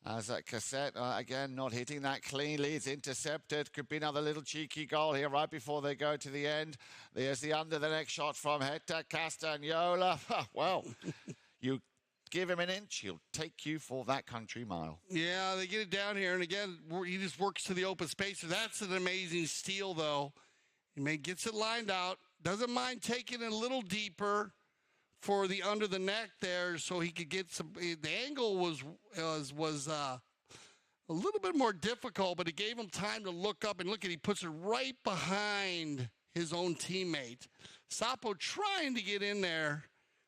As Cassette, again, not hitting that cleanly. It's intercepted. Could be another little cheeky goal here right before they go to the end. There's the under the next shot from Hetta Castagnola. Well, you give him an inch, he'll take you for that country mile. Yeah, they get it down here. And again, he just works to the open space. That's an amazing steal, though. He gets it lined out. Doesn't mind taking it a little deeper for the under the neck there, so he could get some. The angle was a little bit more difficult, but it gave him time to look up and look at. He puts it right behind his own teammate. Sapo trying to get in there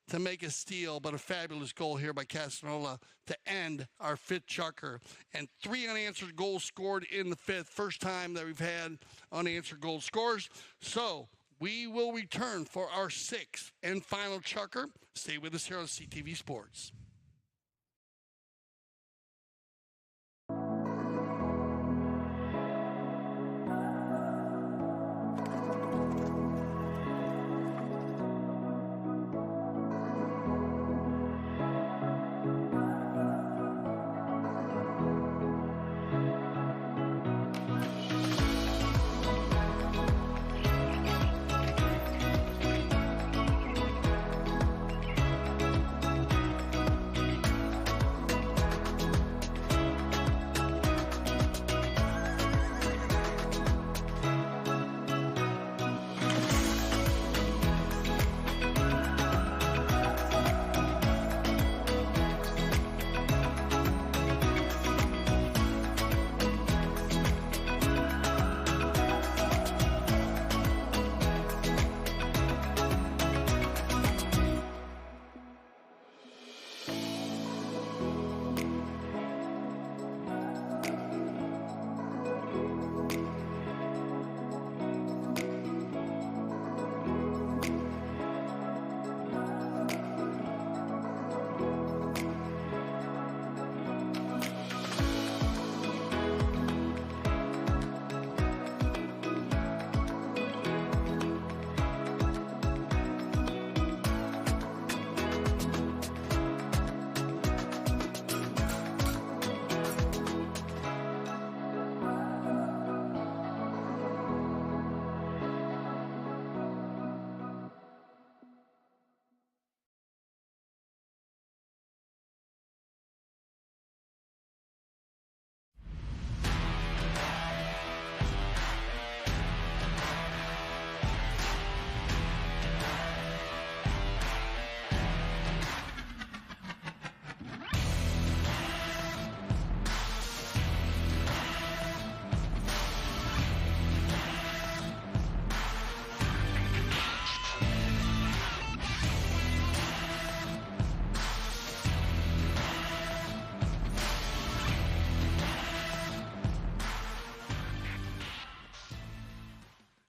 to make a steal, but a fabulous goal here by Castagnoli to end our fifth chukker. And 3 unanswered goals scored in the fifth. First time that we've had unanswered goal scores. So we will return for our 6th and final chukker. Stay with us here on CTV Sports.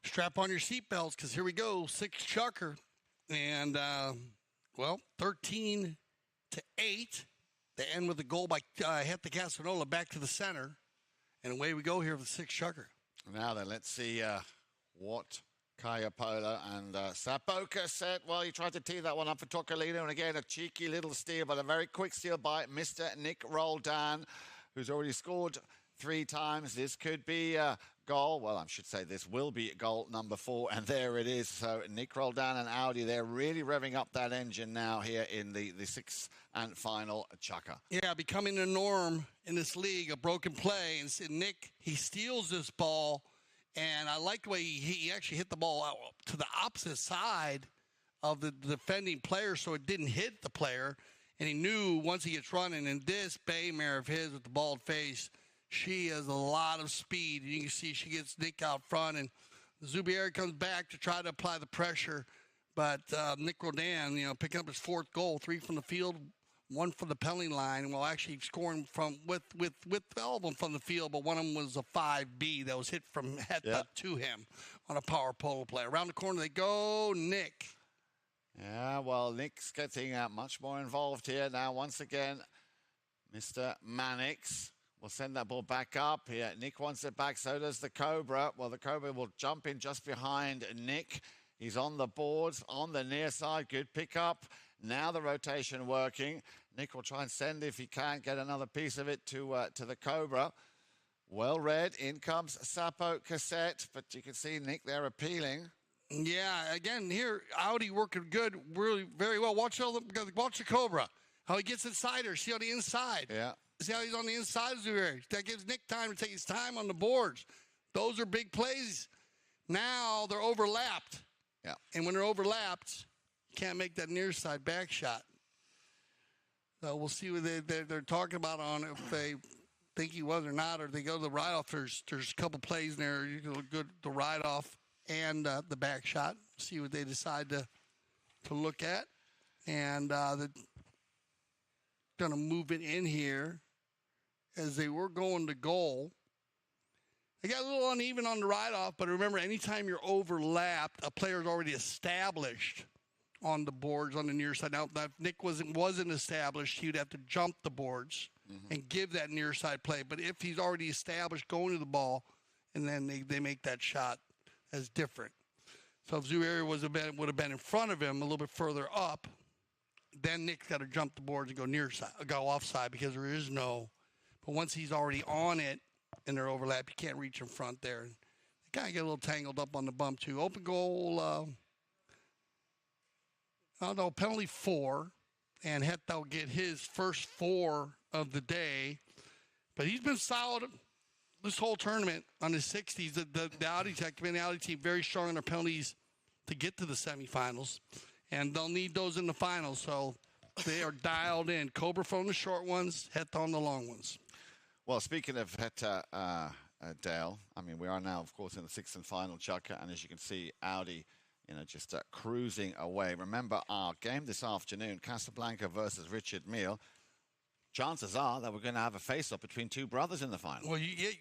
Strap on your seatbelts because here we go, 6th chukker. And, 13-8. They end with a goal by Hetta Castagnoli back to the center. And away we go here for the 6th chukker. Now then, let's see what Kaia, Polo and Sapoka said. Well, he tried to tee that one up for Tocolino. And again, a cheeky little steal, but a very quick steal by Mr. Nick Roldan, who's already scored 3 times. This could be goal. Well, I should say this will be goal number 4, and there it is. So Nick Roldan and Audi, they're really revving up that engine now here in the 6th and final chukker. Yeah, becoming the norm in this league, a broken play. And Nick, he steals this ball, and I like the way he actually hit the ball out to the opposite side of the defending player so it didn't hit the player. And he knew once he gets running, and this bay mare of his with the bald face, she has a lot of speed. You can see she gets Nick out front, and Zubieri comes back to try to apply the pressure. But Nick Roldan, picking up his 4th goal, 3 from the field, 1 from the penalty line. Well, actually scoring from with all of them from the field, but one of them was a 5B that was hit from Hetta to him on a power polo play. Around the corner they go, Nick. Yeah, well, Nick's getting much more involved here now. Once again, Mr. Mannix will send that ball back up here. Nick wants it back, so does the Cobra. Well, the Cobra will jump in just behind Nick. He's on the boards, on the near side. Good pickup. Now the rotation working. Nick will try and send, if he can, get another piece of it to the Cobra. Well read. In comes Sapo Cassette, but you can see Nick there appealing. Yeah, again, here, Audi working good, really very well. Watch the Cobra, how he gets inside her. See on the inside. Yeah. See how he's on the inside of Zubieri. That gives Nick time to take his time on the boards. Those are big plays. Now they're overlapped. Yeah. And when they're overlapped, you can't make that near side back shot. So we'll see what they're talking about on if they think he was or not, or they go to the ride-off. There's a couple plays in there. You can look good, the ride-off and the back shot. See what they decide to look at. And they're going to move it in here as they were going to goal. They got a little uneven on the ride-off, but remember, anytime you're overlapped, a player's already established on the boards on the near side. Now, if Nick wasn't established, he'd have to jump the boards and give that near side play. But if he's already established going to the ball, and then they make that shot as different. So if Zuhairi would have been in front of him a little bit further up, then Nick's got to jump the boards and go near side, go offside because there is no. But once he's already on it in their overlap, you can't reach in front there. They kind of get a little tangled up on the bump too. Open goal. Penalty 4, and Hetta will get his first 4 of the day. But he's been solid this whole tournament on his 60s. The Audi team very strong on their penalties to get to the semifinals, and they'll need those in the finals. So they are dialed in. Cobra on the short ones, Hetta on the long ones. Well, speaking of Hetta, Dale, I mean, we are now, of course, in the sixth and final Chukka, and as you can see, Audi, just cruising away. Remember our game this afternoon, Casablanca versus Richard Mille. Chances are that we're going to have a face-up between two brothers in the final. Well,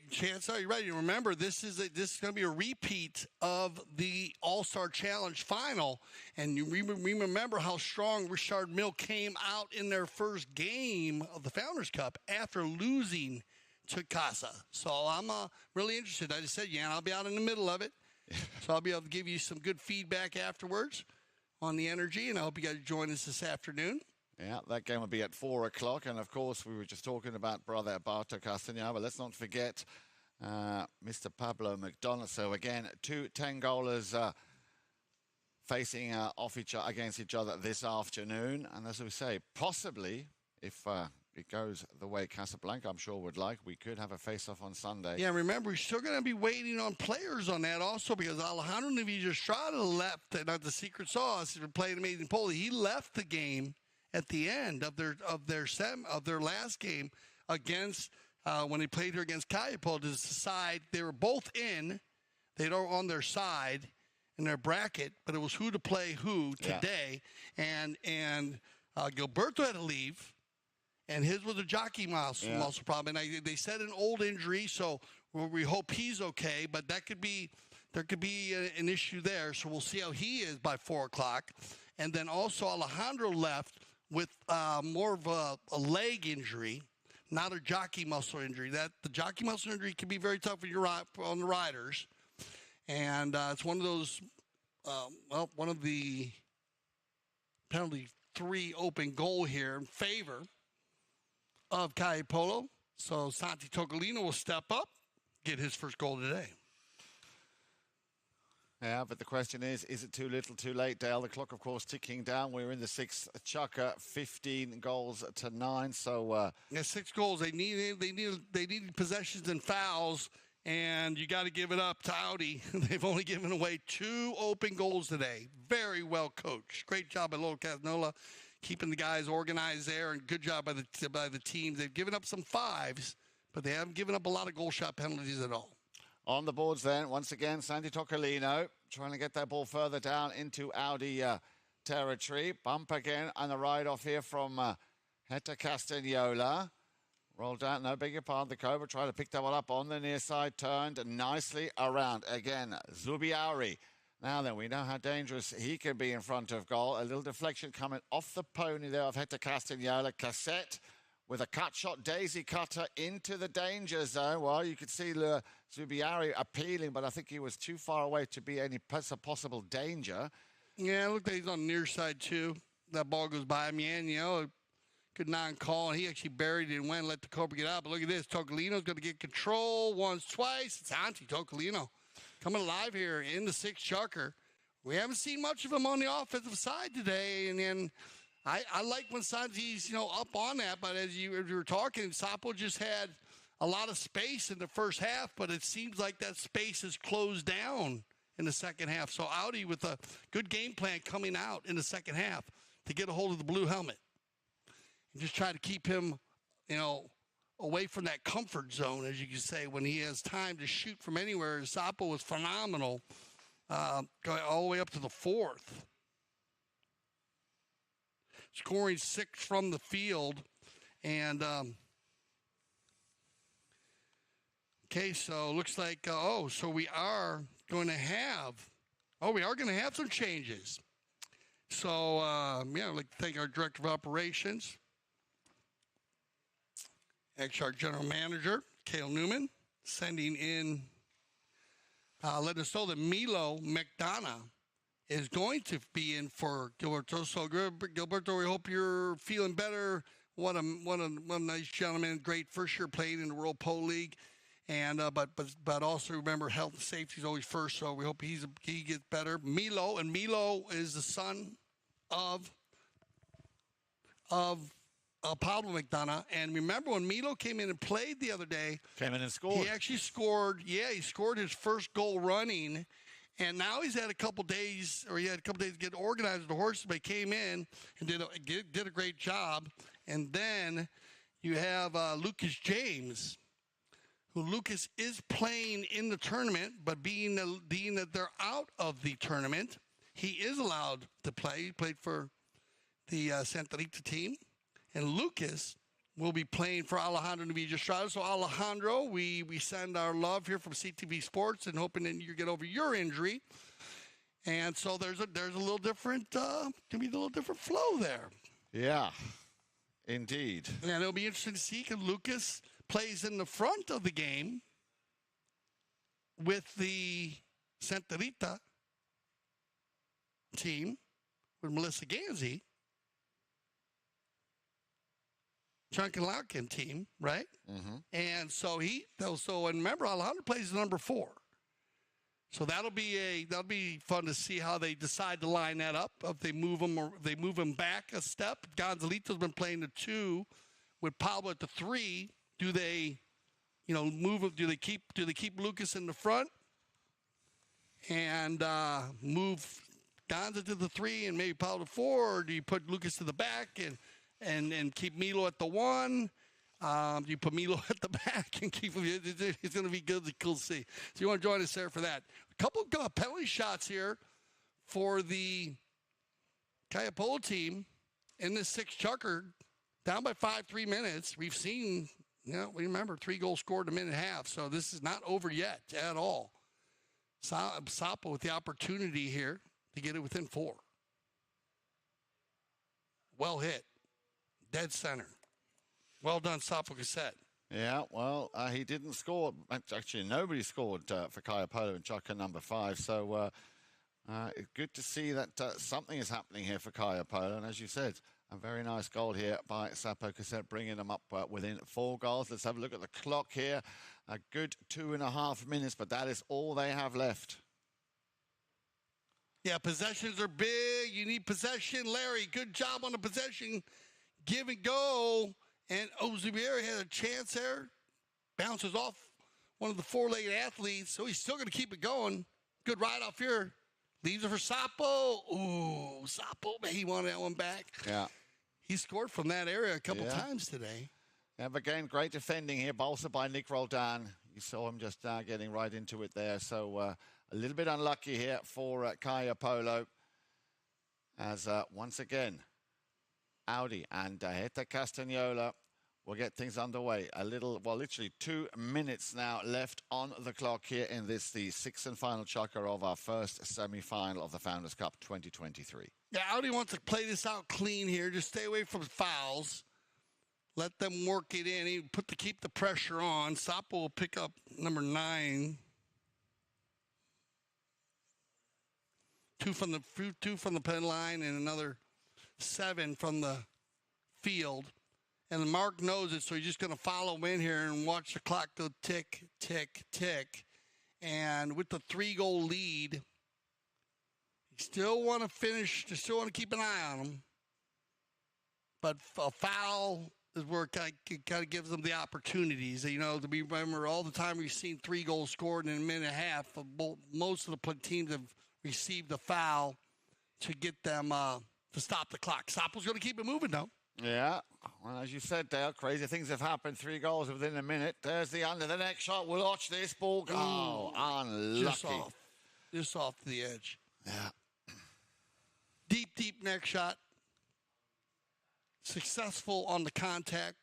chances are you're right. You remember, this is going to be a repeat of the All-Star Challenge final, and you remember how strong Richard Mille came out in their first game of the Founders Cup after losing to Casa. So I'm really interested. I just said, I'll be out in the middle of it. So I'll be able to give you some good feedback afterwards on the energy, and I hope you guys join us this afternoon. Yeah, that game will be at 4 o'clock. And, of course, we were just talking about brother Barto Castagnaro, but let's not forget Mr. Pablo McDonald. So, again, 2 10-goalers facing off against each other this afternoon. And as we say, possibly, if it goes the way Casablanca, I'm sure, would like, we could have a face-off on Sunday. Yeah, remember, we're still going to be waiting on players on that also because Alejandro Navidia-Estrada left, not the secret sauce, he played amazing Polo. He left the game at the end of their last game against when they played here against Kaia Polo to decide they were both in. They were on their side in their bracket, but it was who to play who today. Yeah. And Gilberto had to leave, and his was a jockey muscle problem. And they said an old injury, so we hope he's okay. But there could be an issue there. So we'll see how he is by 4 o'clock. And then also Alejandro left with more of a leg injury, not a jockey muscle injury. The jockey muscle injury can be very tough on the riders. And it's one of those, one of the penalty 3 open goal here in favor of Kaia Polo. So Santi Tocolino will step up, get his first goal today. Yeah, but the question is it too little, too late, Dale? The clock, of course, ticking down. We're in the 6th Chukka, 15 goals to 9. So 6 goals. They needed possessions and fouls, and you got to give it up to Audi. They've only given away 2 open goals today. Very well coached. Great job by Lolo Casnola, keeping the guys organized there, and good job by the team. They've given up some 5s, but they haven't given up a lot of goal shot penalties at all. On the boards then, once again, Santi Tocolino trying to get that ball further down into Audi territory. Bump again on the ride-off here from Hetta Castagnola. Rolled out, no, beg your pardon, the Cobra trying to pick that one up on the near side, turned nicely around. Again, Zuhairi. Now then, we know how dangerous he can be in front of goal. A little deflection coming off the pony there of Hetta Castagnola. Cassette with a cut shot, daisy cutter into the danger zone. Well, you could see Zuhairi appealing, but I think he was too far away to be any possible danger. Yeah, look, he's on the near side, too. That ball goes by him. Good non-call, and he actually buried it and went and let the Cobra get out. But look at this. Tocolino's going to get control once, twice. It's Santi Tocolino coming alive here in the 6th Chukka. We haven't seen much of him on the offensive side today, and then I like when Santi's, up on that, but as you were talking, Sapo just had a lot of space in the first half, but it seems like that space is closed down in the second half. So Audi with a good game plan coming out in the second half to get a hold of the blue helmet and just try to keep him, away from that comfort zone, as you can say, when he has time to shoot from anywhere. Sapo was phenomenal going all the way up to the 4th. scoring 6 from the field. And, okay, so looks like, so we are going to have some changes. So, I'd like to thank our Director of Operations, actually our General Manager, Cale Newman, sending in, letting us know that Milo McDonough is going to be in for Gilberto. So, Gilberto, we hope you're feeling better. What a nice gentleman, great first year playing in the World Polo League. And but also remember, health and safety is always first. So we hope he gets better. Milo is the son of Pablo McDonough. And remember when Milo came in and played the other day, came in and scored. He actually scored. Yeah, he scored his first goal running. And now he had a couple days to get organized with the horses. But he came in and did a great job. And then you have Lucas James, who Lucas is playing in the tournament, but being that they're out of the tournament, he is allowed to play. He played for the Santa Rita team. And Lucas will be playing for Alejandro Novilla-Estrada. So, Alejandro, we send our love here from CTV Sports and hoping that you get over your injury. And so there's a little different, can be a little different flow there. Yeah, indeed. And it'll be interesting to see because Lucas plays in the front of the game with the Santa Rita team with Melissa Ganzi. Chunk and Larkin team, right? Mm-hmm. And so and remember, Alejandro plays number 4. So that'll be fun to see how they decide to line that up. If they move him back a step. Gonzalito's been playing the 2 with Pablo at the 3. Do they, move him? Do they keep Lucas in the front and move Gonza to the 3 and maybe Pablo to 4, or do you put Lucas to the back and keep Milo at the 1? You put Milo at the back and keep him. It's going to be cool to see. So you want to join us there for that. A couple of penalty shots here for the Kaia Polo team in this 6 chukker, down by 3 minutes. We've seen, we remember 3 goals scored in a minute and a half. So this is not over yet at all. Sapo with the opportunity here to get it within 4. Well hit. Dead center. Well done, Sapo Cassette. Yeah, well, he didn't score. Actually, nobody scored for Kaia Polo in Chukka number 5. So it's good to see that something is happening here for Kaia Polo. And as you said, a very nice goal here by Sapo Cassette, bringing them up within 4 goals. Let's have a look at the clock here. A good 2.5 minutes, but that is all they have left. Yeah, possessions are big. You need possession. Larry, good job on the possession. Give and go. And Ozubieri had a chance there. Bounces off one of the 4-legged athletes. So he's still going to keep it going. Good ride off here. Leaves it for Sapo. Ooh, Sapo, he wanted that one back. Yeah. He scored from that area a couple times today. Yeah, but again, great defending here. Also by Nick Roldan. You saw him just getting right into it there. So a little bit unlucky here for Kaia Polo. As once again, Audi and Heta Castagnola will get things underway. Literally 2 minutes now left on the clock here in the 6th and final chukker of our first semi-final of the Founders Cup 2023. Yeah, Audi wants to play this out clean here. Just stay away from fouls. Let them work it in. Keep the pressure on. Sapo will pick up number 9. 2 from the pen line and another 7 from the field. And Mark knows it, so he's just going to follow him in here and watch the clock go tick, tick, tick. And with the 3-goal lead, you still want to finish, you still want to keep an eye on him. But a foul is where it kind of gives them the opportunities. Remember all the time we've seen 3 goals scored in a minute and a half. Most of the teams have received a foul to get them to stop the clock. Sapo's going to keep it moving, though. Yeah. Well, as you said, Dale, crazy things have happened. 3 goals within a minute. There's the under. The next shot. We'll watch this ball go. Oh, unlucky. Just off the edge. Yeah. Deep next shot. successful on the contact.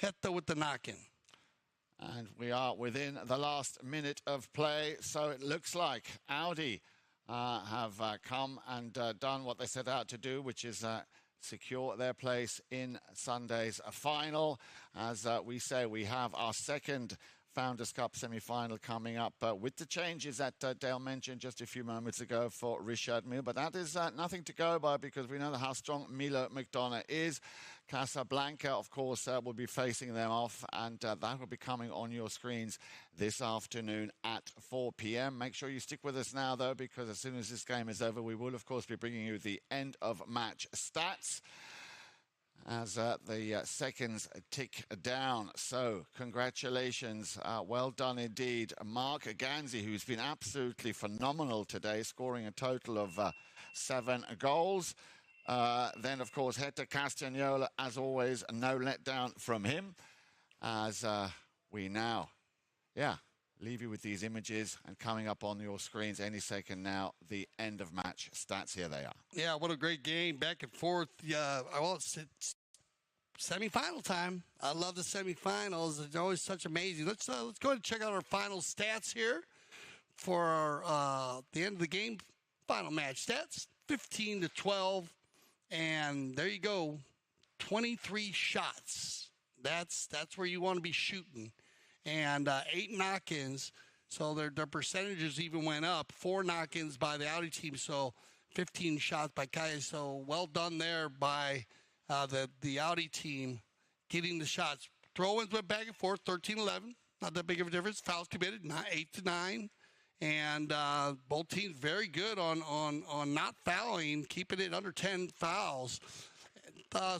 Hetta with the knock-in. And we are within the last minute of play, so it looks like Audi have come and done what they set out to do, which is secure their place in Sunday's final. As we say, we have our second Founders Cup semi-final coming up with the changes that Dale mentioned just a few moments ago for Richard Mille. But that is nothing to go by, because we know how strong Milo McDonough is. Casablanca, of course, will be facing them off, and that will be coming on your screens this afternoon at 4 p.m. Make sure you stick with us now, though, because as soon as this game is over, we will, of course, be bringing you the end-of-match stats as the seconds tick down. So, congratulations. Well done indeed. Mark Ganzi, who's been absolutely phenomenal today, scoring a total of 7 goals. Then, of course, Hector Castagnola, as always, no letdown from him. As we now, leave you with these images, and coming up on your screens any second now, the end-of-match stats. Here they are. Yeah, what a great game, back and forth. Well, it's semi-final time. I love the semifinals. It's always such amazing. Let's go ahead and check out our final stats here for the end of the game. Final match stats, 15-12. And there you go, 23 shots. That's where you want to be shooting. And 8 knock-ins, so their percentages even went up. 4 knock-ins by the Audi team, so 15 shots by Kaia. So well done there by the Audi team getting the shots. Throw-ins went back and forth, 13-11. Not that big of a difference. Fouls committed, 8-9. And both teams very good on not fouling, keeping it under 10 fouls.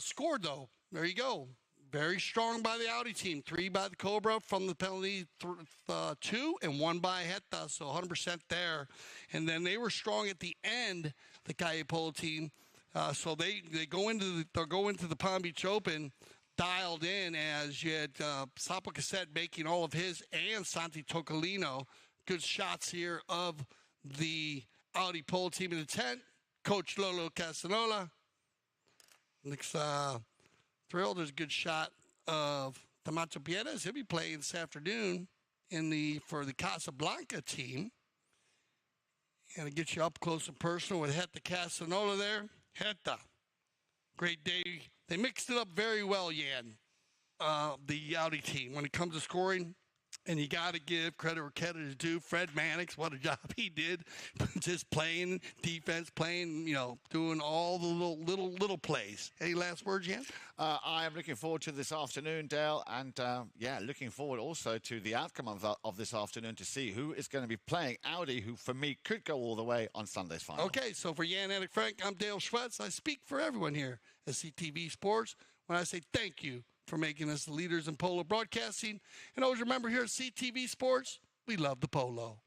Scored, though. There you go. Very strong by the Audi team. 3 by the Cobra from the penalty, 2, and 1 by Hetta, so 100% there. And then they were strong at the end, the Kaia Polo team. So they go into the Palm Beach Open dialed in, as you had Sapo Cassette making all of his, and Santi Tocolino. Good shots here of the Audi Polo team in the tent. Coach Lolo Casanola looks thrilled. There's a good shot of Camacho Piedes. He'll be playing this afternoon for the Casablanca team. And to get you up close and personal with Hetta Casanola there. Hetta, great day. They mixed it up very well, Jan, the Audi team, when it comes to scoring. And you got to give credit where credit is due. Fred Mannix, what a job he did. Just playing defense, doing all the little plays. Any last words, Jan? I am looking forward to this afternoon, Dale. And, looking forward also to the outcome of this afternoon to see who is going to be playing Audi, who, for me, could go all the way on Sunday's final. Okay, so for Jan Erik Frank, I'm Dale Schwetz. I speak for everyone here at CTV Sports when I say thank you for making us the leaders in polo broadcasting. And always remember, here at CTV Sports, we love the polo.